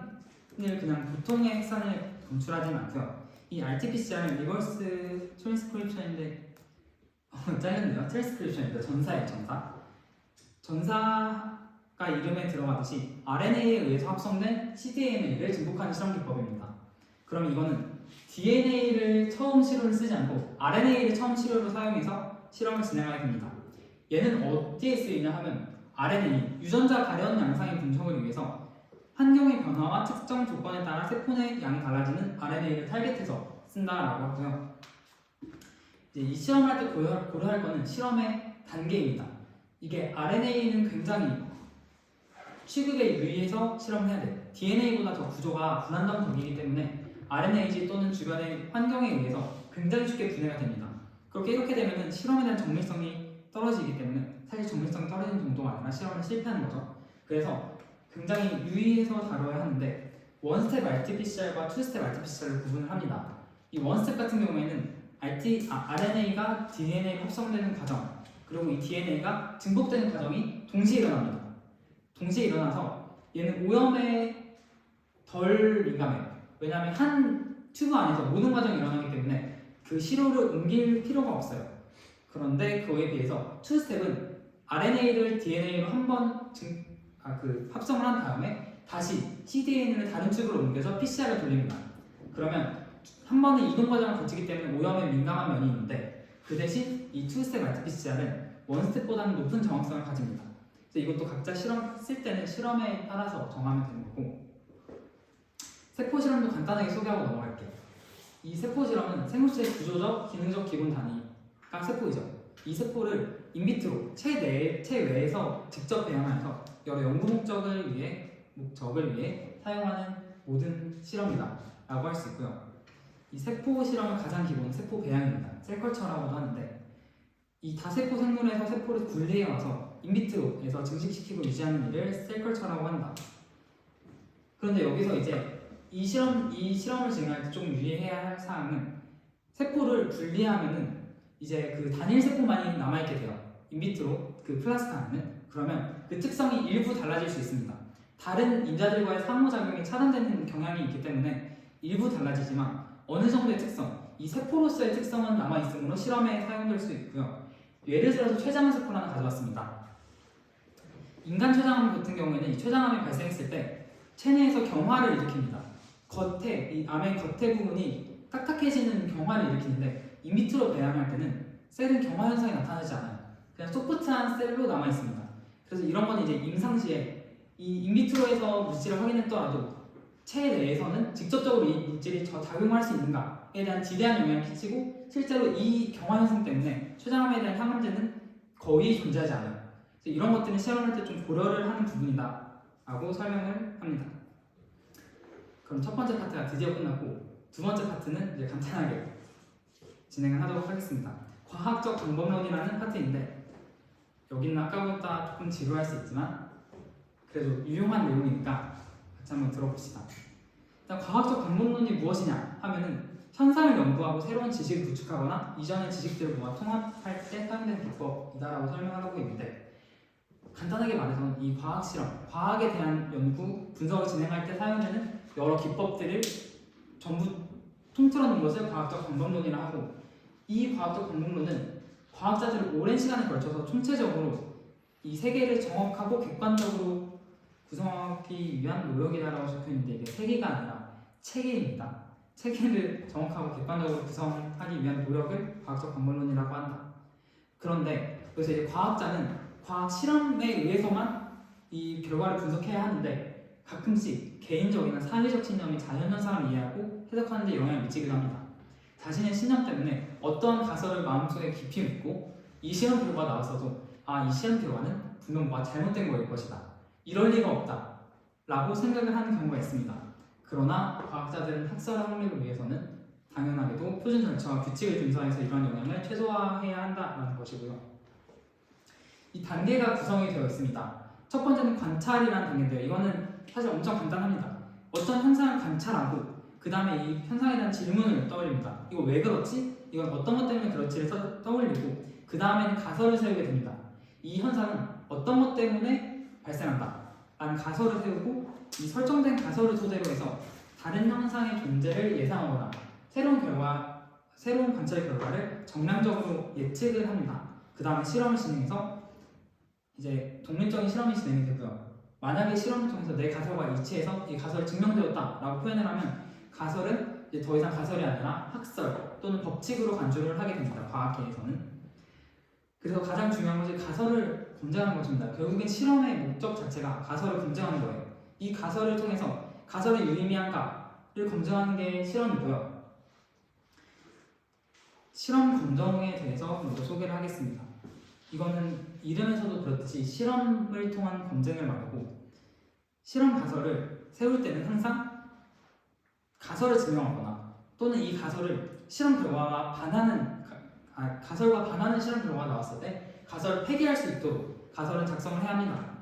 그냥 보통의 핵산을 검출하지는 않고요. 이 RT-PCR은 리버스 트랜스크립션인데 잘렸네요. 트랜스크립션입니다. 전사예요, 전사. 전사가 이름에 들어가듯이 RNA에 의해서 합성된 cDNA를 증폭하는 실험 기법입니다. 그럼 이거는 DNA를 처음 시료를 쓰지 않고 RNA를 처음 시료로 사용해서 실험을 진행하게 됩니다. 얘는 어디에 쓰이냐 하면 RNA, 유전자 가련 양상의 분석을 위해서 환경의 변화와 특정 조건에 따라 세포의 양이 달라지는 RNA를 타겟해서 쓴다라고 하고요. 이제 이 실험을 할 때 고려할 거는 실험의 단계입니다. 이게 RNA는 굉장히 취급에 유의해서 실험을 해야 돼요. DNA보다 더 구조가 불안정적이기 때문에 RNA 또는 주변의 환경에 의해서 굉장히 쉽게 분해가 됩니다. 이렇게 되면 실험에 대한 정밀성이 떨어지기 때문에 사실 정밀성이 떨어지는 정도가 아니라 실험을 실패하는 거죠. 그래서 굉장히 유의해서 다뤄야 하는데 원스텝 RT-PCR과 투스텝 RT-PCR을 구분을 합니다. 이 원스텝 같은 경우에는 RNA가 DNA에 합성되는 과정 그리고 이 DNA가 증폭되는 과정이 동시에 일어납니다. 동시에 일어나서 얘는 오염에 덜 민감해요. 왜냐하면 한 튜브 안에서 모든 과정이 일어나기 때문에 그 시료를 옮길 필요가 없어요. 그런데 그거에 비해서 투스텝은 RNA를 DNA로 한번 합성을 한 다음에 다시 cDNA를 다른 튜브로 옮겨서 PCR을 돌립니다. 그러면 한 번에 이동 과정을 거치기 때문에 오염에 민감한 면이 있는데 그 대신 이 투스텝 RT-PCR은 원스텝보다는 높은 정확성을 가집니다. 그래서 이것도 각자 실험 쓸 때는 실험에 따라서 정하면 되는 거고 세포 실험도 간단하게 소개하고 넘어갈게요. 이 세포 실험은 생물체의 구조적, 기능적 기본 단위가 세포이죠. 이 세포를 인비트로 체외에서 직접 배양해서 여러 연구 목적을 위해 사용하는 모든 실험이다 라고 할 수 있고요. 이 세포 실험의 가장 기본은 세포 배양입니다. 셀컬처라고도 하는데 이 다세포 생물에서 세포를 분리해 와서 인비트로에서 증식시키고 유지하는 일을 셀컬처라고 한다. 그런데 여기서 이제 이 실험을 진행할 때 좀 유의해야 할 사항은 세포를 분리하면은 이제 그 단일 세포만이 남아있게 돼요. 인비트로 그 플라스크 안에는. 그러면 그 특성이 일부 달라질 수 있습니다. 다른 인자들과의 상호작용이 차단되는 경향이 있기 때문에 일부 달라지지만 어느 정도의 특성, 이 세포로서의 특성은 남아있으므로 실험에 사용될 수 있고요. 예를 들어서 췌장암 세포를 하나 가져왔습니다. 인간 췌장암 같은 경우에는 이 췌장암이 발생했을 때 체내에서 경화를 일으킵니다. 이 암의 겉에 부분이 딱딱해지는 경화를 일으키는데 인비트로 배양할 때는 셀은 경화 현상이 나타나지 않아요. 그냥 소프트한 셀로 남아 있습니다. 그래서 이런 건 이제 임상시에 이 인비트로에서 물질을 확인했더라도 체 내에서는 직접적으로 이 물질이 작용할 수 있는가에 대한 지대한 영향을 끼치고 실제로 이 경화 현상 때문에 췌장암에 대한 항원제는 거의 존재하지 않아요. 그래서 이런 것들은 실험할 때 좀 고려를 하는 부분이다라고 설명을 합니다. 그럼 첫 번째 파트가 드디어 끝났고 두 번째 파트는 이제 간단하게 진행을 하도록 하겠습니다. 과학적 방법론이라는 파트인데 여기는 아까보다 조금 지루할 수 있지만 그래도 유용한 내용이니까 같이 한번 들어봅시다. 일단 과학적 방법론이 무엇이냐 하면은 현상을 연구하고 새로운 지식을 구축하거나 이전의 지식들을 모아 통합할 때 사용되는 기법이다라고 설명하고 있는데 간단하게 말해서 이 과학 실험, 과학에 대한 연구, 분석을 진행할 때 사용되는 여러 기법들을 전부 통틀어 놓은 것을 과학적 방법론이라 하고 이 과학적 방법론은 과학자들이 오랜 시간에 걸쳐서 총체적으로 이 세계를 정확하고 객관적으로 구성하기 위한 노력이다라고 적혀있는데 이게 세계가 아니라 체계입니다. 체계를 정확하고 객관적으로 구성하기 위한 노력을 과학적 방법론이라고 한다. 그런데 그래서 이제 과학자는 과학 실험에 의해서만 이 결과를 분석해야 하는데 가끔씩 개인적이나 사회적 신념이 자연현상을 이해하고 해석하는 데 영향을 미치기도 합니다. 자신의 신념 때문에 어떠한 가설을 마음속에 깊이 묻고 이 실험 결과가 나왔어도 이 실험 결과는 분명 뭐가 잘못된 거일 것이다. 이럴 리가 없다. 라고 생각을 하는 경우가 있습니다. 그러나 과학자들은 학설 확립을 위해서는 당연하게도 표준 절차와 규칙을 준수해서 이러한 영향을 최소화해야 한다는 것이고요. 이 단계가 구성이 되어 있습니다. 첫 번째는 관찰이라는 단계인데요. 이거는 사실 엄청 간단합니다. 어떤 현상을 관찰하고 그 다음에 이 현상에 대한 질문을 떠올립니다. 이거 왜 그렇지? 이건 어떤 것 때문에 그렇지를 떠올리고 그 다음에는 가설을 세우게 됩니다. 이 현상은 어떤 것 때문에 발생한다 라는 가설을 세우고 이 설정된 가설을 토대로 해서 다른 현상의 존재를 예상하거나 새로운 관찰 결과를 정량적으로 예측을 합니다. 그 다음에 실험을 진행해서 이제 독립적인 실험이 진행이 되고요. 만약에 실험을 통해서 내 가설과 일치해서 이 가설이 증명되었다 라고 표현을 하면 가설은 이제 더 이상 가설이 아니라 학설 또는 법칙으로 간주를 하게 됩니다. 과학계에서는. 그래서 가장 중요한 것이 가설을 검증하는 것입니다. 결국엔 실험의 목적 자체가 가설을 검증하는 거예요. 이 가설을 통해서 가설의 유의미한가를 검증하는 게 실험이고요. 실험 검정에 대해서 먼저 소개를 하겠습니다. 이거는 이름에서도 그렇듯이 실험을 통한 검증을 말하고 실험 가설을 세울 때는 항상 가설을 증명하거나 또는 이 가설을 실험 결과와 가설과 반하는 실험 결과가 나왔을 때 가설을 폐기할 수 있도록 가설은 작성을 해야 합니다.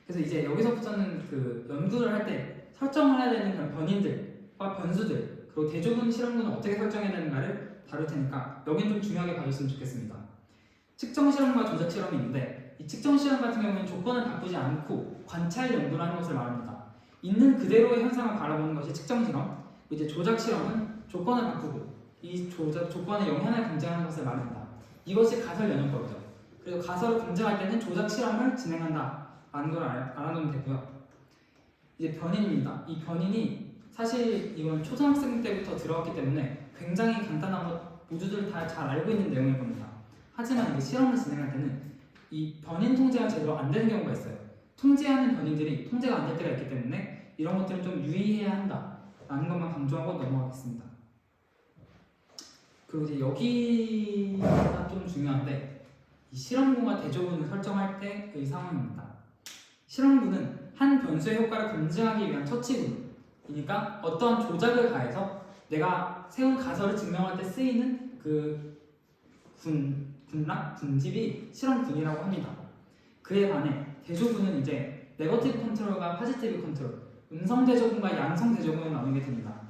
그래서 이제 여기서부터는 그 연구를 할 때 설정을 해야 되는 그런 변인들과 변수들 그리고 대조군 실험군을 어떻게 설정해야 되는가를 다룰 테니까 여긴 좀 중요하게 봐줬으면 좋겠습니다. 측정 실험과 조작 실험이 있는데 이 측정 실험 같은 경우는 조건을 바꾸지 않고 관찰 연구를 하는 것을 말합니다. 있는 그대로의 현상을 바라보는 것이 측정 실험, 이제 조작 실험은 조건을 바꾸고 이 조건에 영향을 긍정하는 것을 말합니다. 이것이 가설 연용법이죠. 그래서 가설을 검증할 때는 조작 실험을 진행한다 라는 걸 알아놓으면 되고요. 이제 변인입니다. 이 변인이 사실 이건 초등학생 때부터 들어왔기 때문에 굉장히 간단한 것 모두들 다 잘 알고 있는 내용일 겁니다. 하지만 이 실험을 진행할 때는 이 변인 통제가 제대로 안 되는 경우가 있어요. 통제하는 변인들이 통제가 안 될 때가 있기 때문에 이런 것들을 좀 유의해야 한다 라는 것만 강조하고 넘어가겠습니다. 그리고 이제 여기가 좀 중요한데 이 실험군과 대조군을 설정할 때의 상황입니다. 실험군은 한 변수의 효과를 검증하기 위한 처치군이니까 어떠한 조작을 가해서 내가 세운 가설을 증명할 때 쓰이는 그 군집이 실험군이라고 합니다. 그에 반해 대조군은 이제 네거티브 컨트롤과 파지티브 컨트롤, 음성 대조군과 양성 대조군을 나누게 됩니다.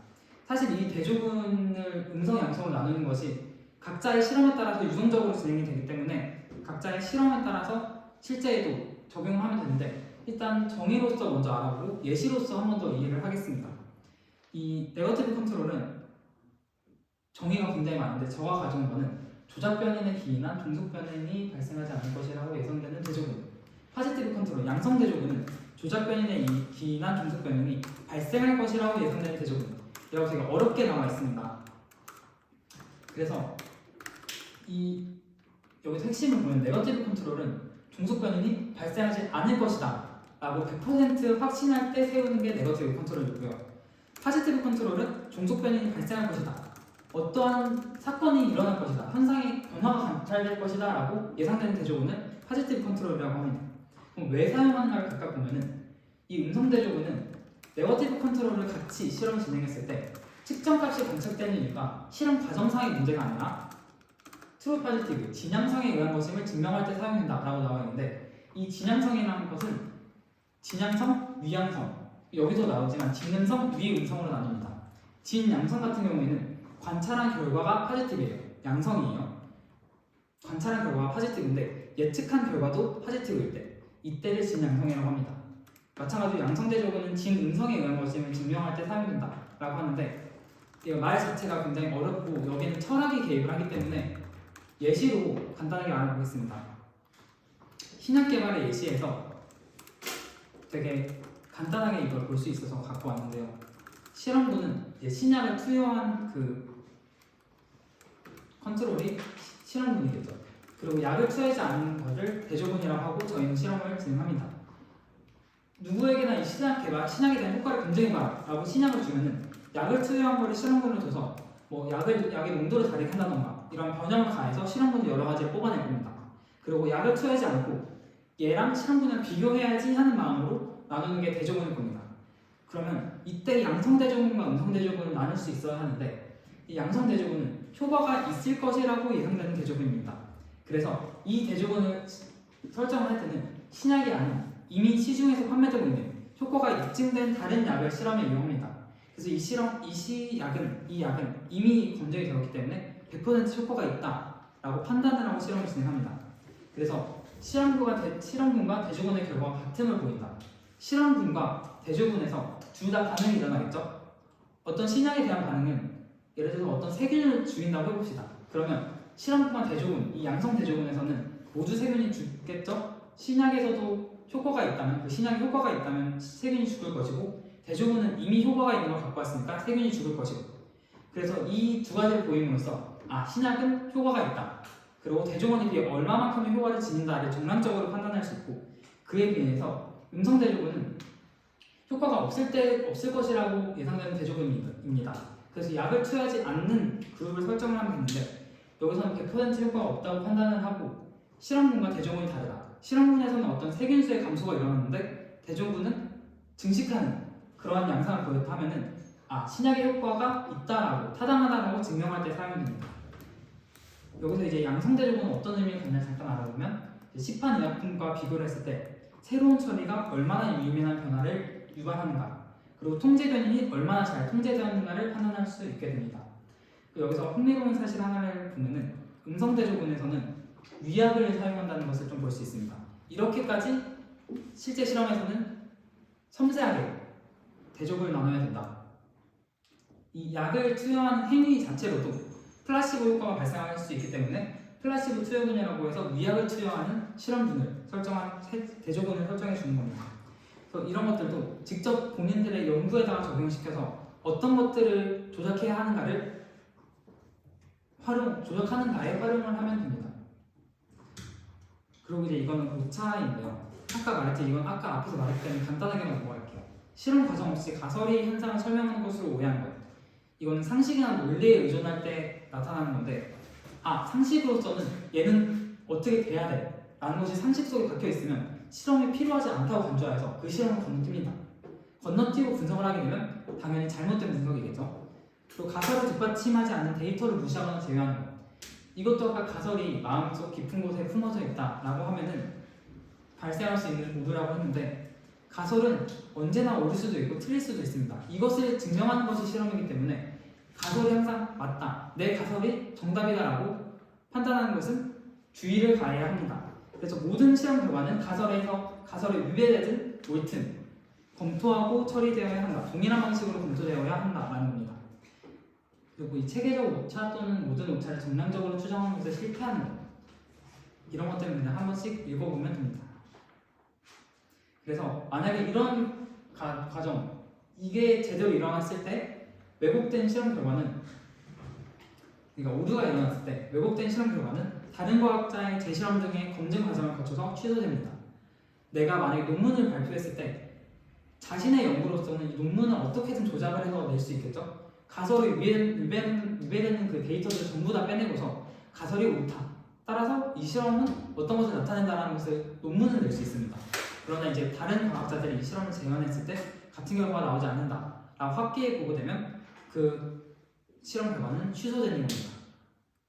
사실 이 대조군을 음성, 양성으로 나누는 것이 각자의 실험에 따라서 유동적으로 진행이 되기 때문에 각자의 실험에 따라서 실제에도 적용을 하면 되는데 일단 정의로서 먼저 알아보고 예시로서 한 번 더 이해를 하겠습니다. 이 네거티브 컨트롤은 정의가 굉장히 많은데 저가 가져온 거는 조작 변인의 기인한 종속 변인이 발생하지 않을 것이라고 예상되는 대조군. 파지티브 컨트롤, 양성 대조군은 조작 변인의 기인한 종속 변인이 발생할 것이라고 예상되는 대조군. 이라고 제가 어렵게 나와 있습니다. 그래서 이 여기서 핵심을 보면 네거티브 컨트롤은 종속 변인이 발생하지 않을 것이다 라고 100% 확신할 때 세우는 게 네거티브 컨트롤이고요. 파지티브 컨트롤은 종속 변인이 발생할 것이다, 어떠한 사건이 일어날 것이다, 현상의 변화가 관찰될 것이다 라고 예상되는 대조군은 파지티브 컨트롤이라고 합니다. 그럼 왜 사용하는가를 각각 보면은 이 음성 대조군은 네거티브 컨트롤을 같이 실험 진행했을 때 측정값이 관측되는 이유가 실험 과정상의 문제가 아니라 트루 파지티브, 진양성에 의한 것임을 증명할 때 사용된다 라고 나와 있는데 이 진양성이라는 것은 진양성, 위양성, 여기서 나오지만 진음성, 위음성으로 나뉩니다. 진양성 같은 경우에는 관찰한 결과가 파지티브예요. 양성이에요. 관찰한 결과가 파지티브인데 예측한 결과도 파지티브일 때 이때를 진양성이라고 합니다. 마찬가지로 양성 대조군은 진음성에 의한 것임을 증명할 때 사용된다 라고 하는데 이 말 자체가 굉장히 어렵고 여기는 철학이 개입을 하기 때문에 예시로 간단하게 알아보겠습니다. 신약 개발의 예시에서 되게 간단하게 이걸 볼 수 있어서 갖고 왔는데요. 실험군은 이제 신약을 투여한 그 컨트롤이 실험군이겠죠. 그리고 약을 투여하지 않은 것을 대조군이라고 하고 저희는 실험을 진행합니다. 누구에게나 이 신약에 대한 효과를 검증해봐 라고 신약을 주면은 약을 투여한 거를 실험군을 줘서 뭐 약의 농도를 다르게 한다던가 이런 변형을 가해서 실험군을 여러 가지를 뽑아낼 겁니다. 그리고 약을 투여하지 않고 얘랑 실험군을 비교해야지 하는 마음으로 나누는 게 대조군일 겁니다. 그러면 이때 양성 대조군과 음성 대조군을 나눌 수 있어야 하는데 이 양성 대조군은 효과가 있을 것이라고 예상되는 대조군입니다. 그래서 이 대조군을 설정을 할 때는 신약이 아닌 이미 시중에서 판매되고 있는 효과가 입증된 다른 약을 실험에 이용합니다. 그래서 이 약은 이미 검증이 되었기 때문에 100% 효과가 있다라고 판단을 하고 실험을 진행합니다. 그래서 실험군과 대조군의 결과가 같음을 보인다. 실험군과 대조군에서 둘 다 반응이 일어나겠죠? 어떤 신약에 대한 반응은 예를 들어서 어떤 세균을 죽인다고 해봅시다. 그러면 실험군과 대조군, 이 양성 대조군에서는 모두 세균이 죽겠죠? 신약에서도 효과가 있다면, 그 신약에 효과가 있다면 세균이 죽을 것이고 대조군은 이미 효과가 있는 걸 갖고 왔으니까 세균이 죽을 것이고 그래서 이 두 가지를 보임으로써 신약은 효과가 있다. 그리고 대조군에 비해 얼마만큼의 효과를 지닌다를 정량적으로 판단할 수 있고 그에 비해서 음성 대조군은 효과가 없을 것이라고 예상되는 대조군입니다. 그래서 약을 투여하지 않는 그룹을 설정을 하면 되는데 여기서는 100% 효과가 없다고 판단을 하고 실험군과 대조군이 다르다. 실험군에서는 어떤 세균수의 감소가 일어났는데 대조군은 증식하는 그러한 양상을 보였다면은 신약의 효과가 있다라고 타당하다라고 증명할 때 사용됩니다. 여기서 이제 양성대조군은 어떤 의미를 갖나 잠깐 알아보면 시판 의약품과 비교를 했을 때 새로운 처리가 얼마나 유의미한 변화를 유발하는가 그리고 통제 변이이 얼마나 잘 통제되었는가를 판단할 수 있게 됩니다. 여기서 흥미로운 사실 하나를 보면은 음성대조군에서는 위약을 사용한다는 것을 좀 볼 수 있습니다. 이렇게까지 실제 실험에서는 섬세하게 대조를 나눠야 된다. 이 약을 투여한 행위 자체로도 플라시보 효과가 발생할 수 있기 때문에 플라시보 투여군이라고 해서 위약을 투여하는 실험군을 설정한 대조군을 설정해 주는 겁니다. 그래서 이런 것들도 직접 본인들의 연구에다가 적용시켜서 어떤 것들을 조작해야 하는가를 조작하는가에 활용을 하면 됩니다. 그리고 이제 이거는 오차인데요. 아까 말했지 이건 아까 앞에서 말했기 때문에 간단하게만 넘어갈게요. 실험 과정 없이 가설이 현상을 설명하는 것으로 오해하는 것. 이거는 상식이나 논리에 의존할 때 나타나는 건데 상식으로서는 얘는 어떻게 돼야 돼 라는 것이 상식 속에 박혀 있으면 실험이 필요하지 않다고 간주하여서 그 실험을 건너뜁니다. 건너뛰고 분석을 하게 되면 당연히 잘못된 분석이겠죠. 또 가설을 뒷받침하지 않는 데이터를 무시하거나 제외하는 것. 이것도 아까 가설이 마음속 깊은 곳에 품어져 있다라고 하면은 발생할 수 있는 오류라고 했는데 가설은 언제나 옳을 수도 있고 틀릴 수도 있습니다. 이것을 증명하는 것이 실험이기 때문에 가설이 항상 맞다, 내 가설이 정답이다라고 판단하는 것은 주의를 가해야 합니다. 그래서 모든 실험 결과는 가설에 위배되든 옳든 검토하고 처리되어야 한다. 동일한 방식으로 검토되어야 한다라는 겁니다. 그리고 이 체계적 오차 또는 모든 오차를 정량적으로 추정하는 것에 실패하는 것, 이런 것 때문에 그냥 한 번씩 읽어보면 됩니다. 그래서 만약에 이런 과정 이게 제대로 일어났을 때 왜곡된 실험 결과는 그러니까 오류가 일어났을 때 왜곡된 실험 결과는 다른 과학자의 재실험 등의 검증 과정을 거쳐서 취소됩니다. 내가 만약에 논문을 발표했을 때 자신의 연구로서는 이 논문을 어떻게든 조작을 해서 낼 수 있겠죠. 가설이 위배되는 그 데이터들을 전부 다 빼내고서 가설이 옳다. 따라서 이 실험은 어떤 것을 나타낸다는 것을 논문을 낼 수 있습니다. 그러나 이제 다른 과학자들이 이 실험을 재현했을 때 같은 결과가 나오지 않는다 라고 확기에 보고되면 그 실험 결과는 취소되는 겁니다.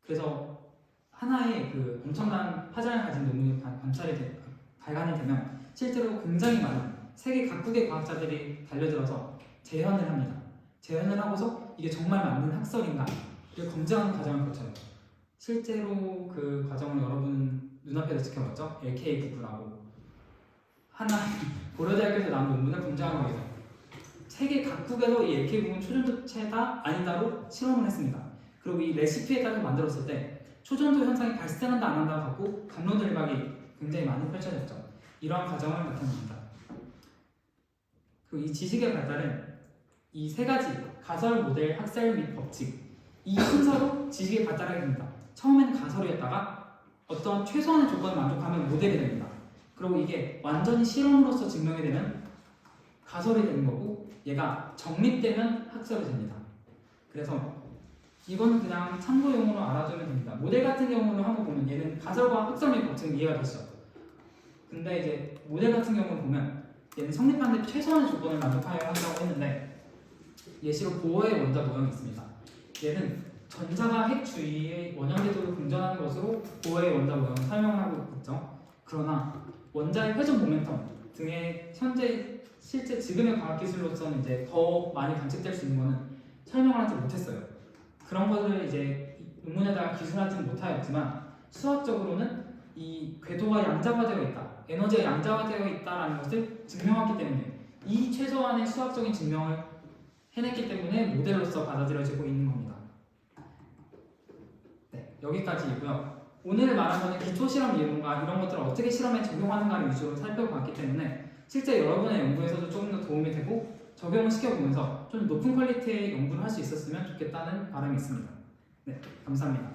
그래서 하나의 그 엄청난 파장을 가진 논문이 발간이 되면 실제로 굉장히 많은 세계 각국의 과학자들이 달려들어서 재현을 합니다. 재현을 하고서 이게 정말 맞는 학설인가를 검증하는 과정을 거쳐요. 실제로 그 과정을 여러분 눈앞에서 지켜봤죠? LK99라고 하나 고려대학교에서 나온 논문을 검증하기 위해서 세계 각국에서 이 LK99는 초전도체다 아니다로 실험을 했습니다. 그리고 이 레시피에 따라서 만들었을 때 초전도 현상이 발생한다 안 한다 갖고 강론들박이 굉장히 많이 펼쳐졌죠. 이러한 과정을 나타냅니다. 이 지식의 발달은 이 세 가지 가설, 모델, 학설 및 법칙 이 순서로 지식이 발달하게 됩니다. 처음에는 가설이었다가 어떤 최소한의 조건을 만족하면 모델이 됩니다. 그리고 이게 완전히 실험으로서 증명이 되면 가설이 되는 거고 얘가 정립되면 학설이 됩니다. 그래서 이거는 그냥 참고용으로 알아두면 됩니다. 모델 같은 경우는 한번 보면 얘는 가설과 학설 및 법칙은 이해가 됐죠. 근데 이제 모델 같은 경우는 보면 얘는 성립하는데 최소한의 조건을 만족하여야 한다고 했는데 예시로 보어의 원자 모형이 있습니다. 얘는 전자가 핵 주위의 원형 궤도를 공전하는 것으로 보어의 원자 모형을 설명하고 있죠. 그러나 원자의 회전 모멘텀 등의 실제 지금의 과학기술로서는 이제 더 많이 관측될 수 있는 거는 설명을 하지 못했어요. 그런 것을 이제 논문에다가 기술하지는 못하였지만 수학적으로는 이 궤도가 양자화되어 있다, 에너지가 양자화되어 있다라는 것을 증명했기 때문에 이 최소한의 수학적인 증명을 해냈기 때문에 모델로서 받아들여지고 있는 겁니다. 네, 여기까지이고요. 오늘 말한 거는 기초 실험 이론과 이런 것들을 어떻게 실험에 적용하는가를 위주로 살펴봤기 때문에 실제 여러분의 연구에서도 조금 더 도움이 되고 적용을 시켜보면서 좀 높은 퀄리티의 연구를 할 수 있었으면 좋겠다는 바람이 있습니다. 네, 감사합니다.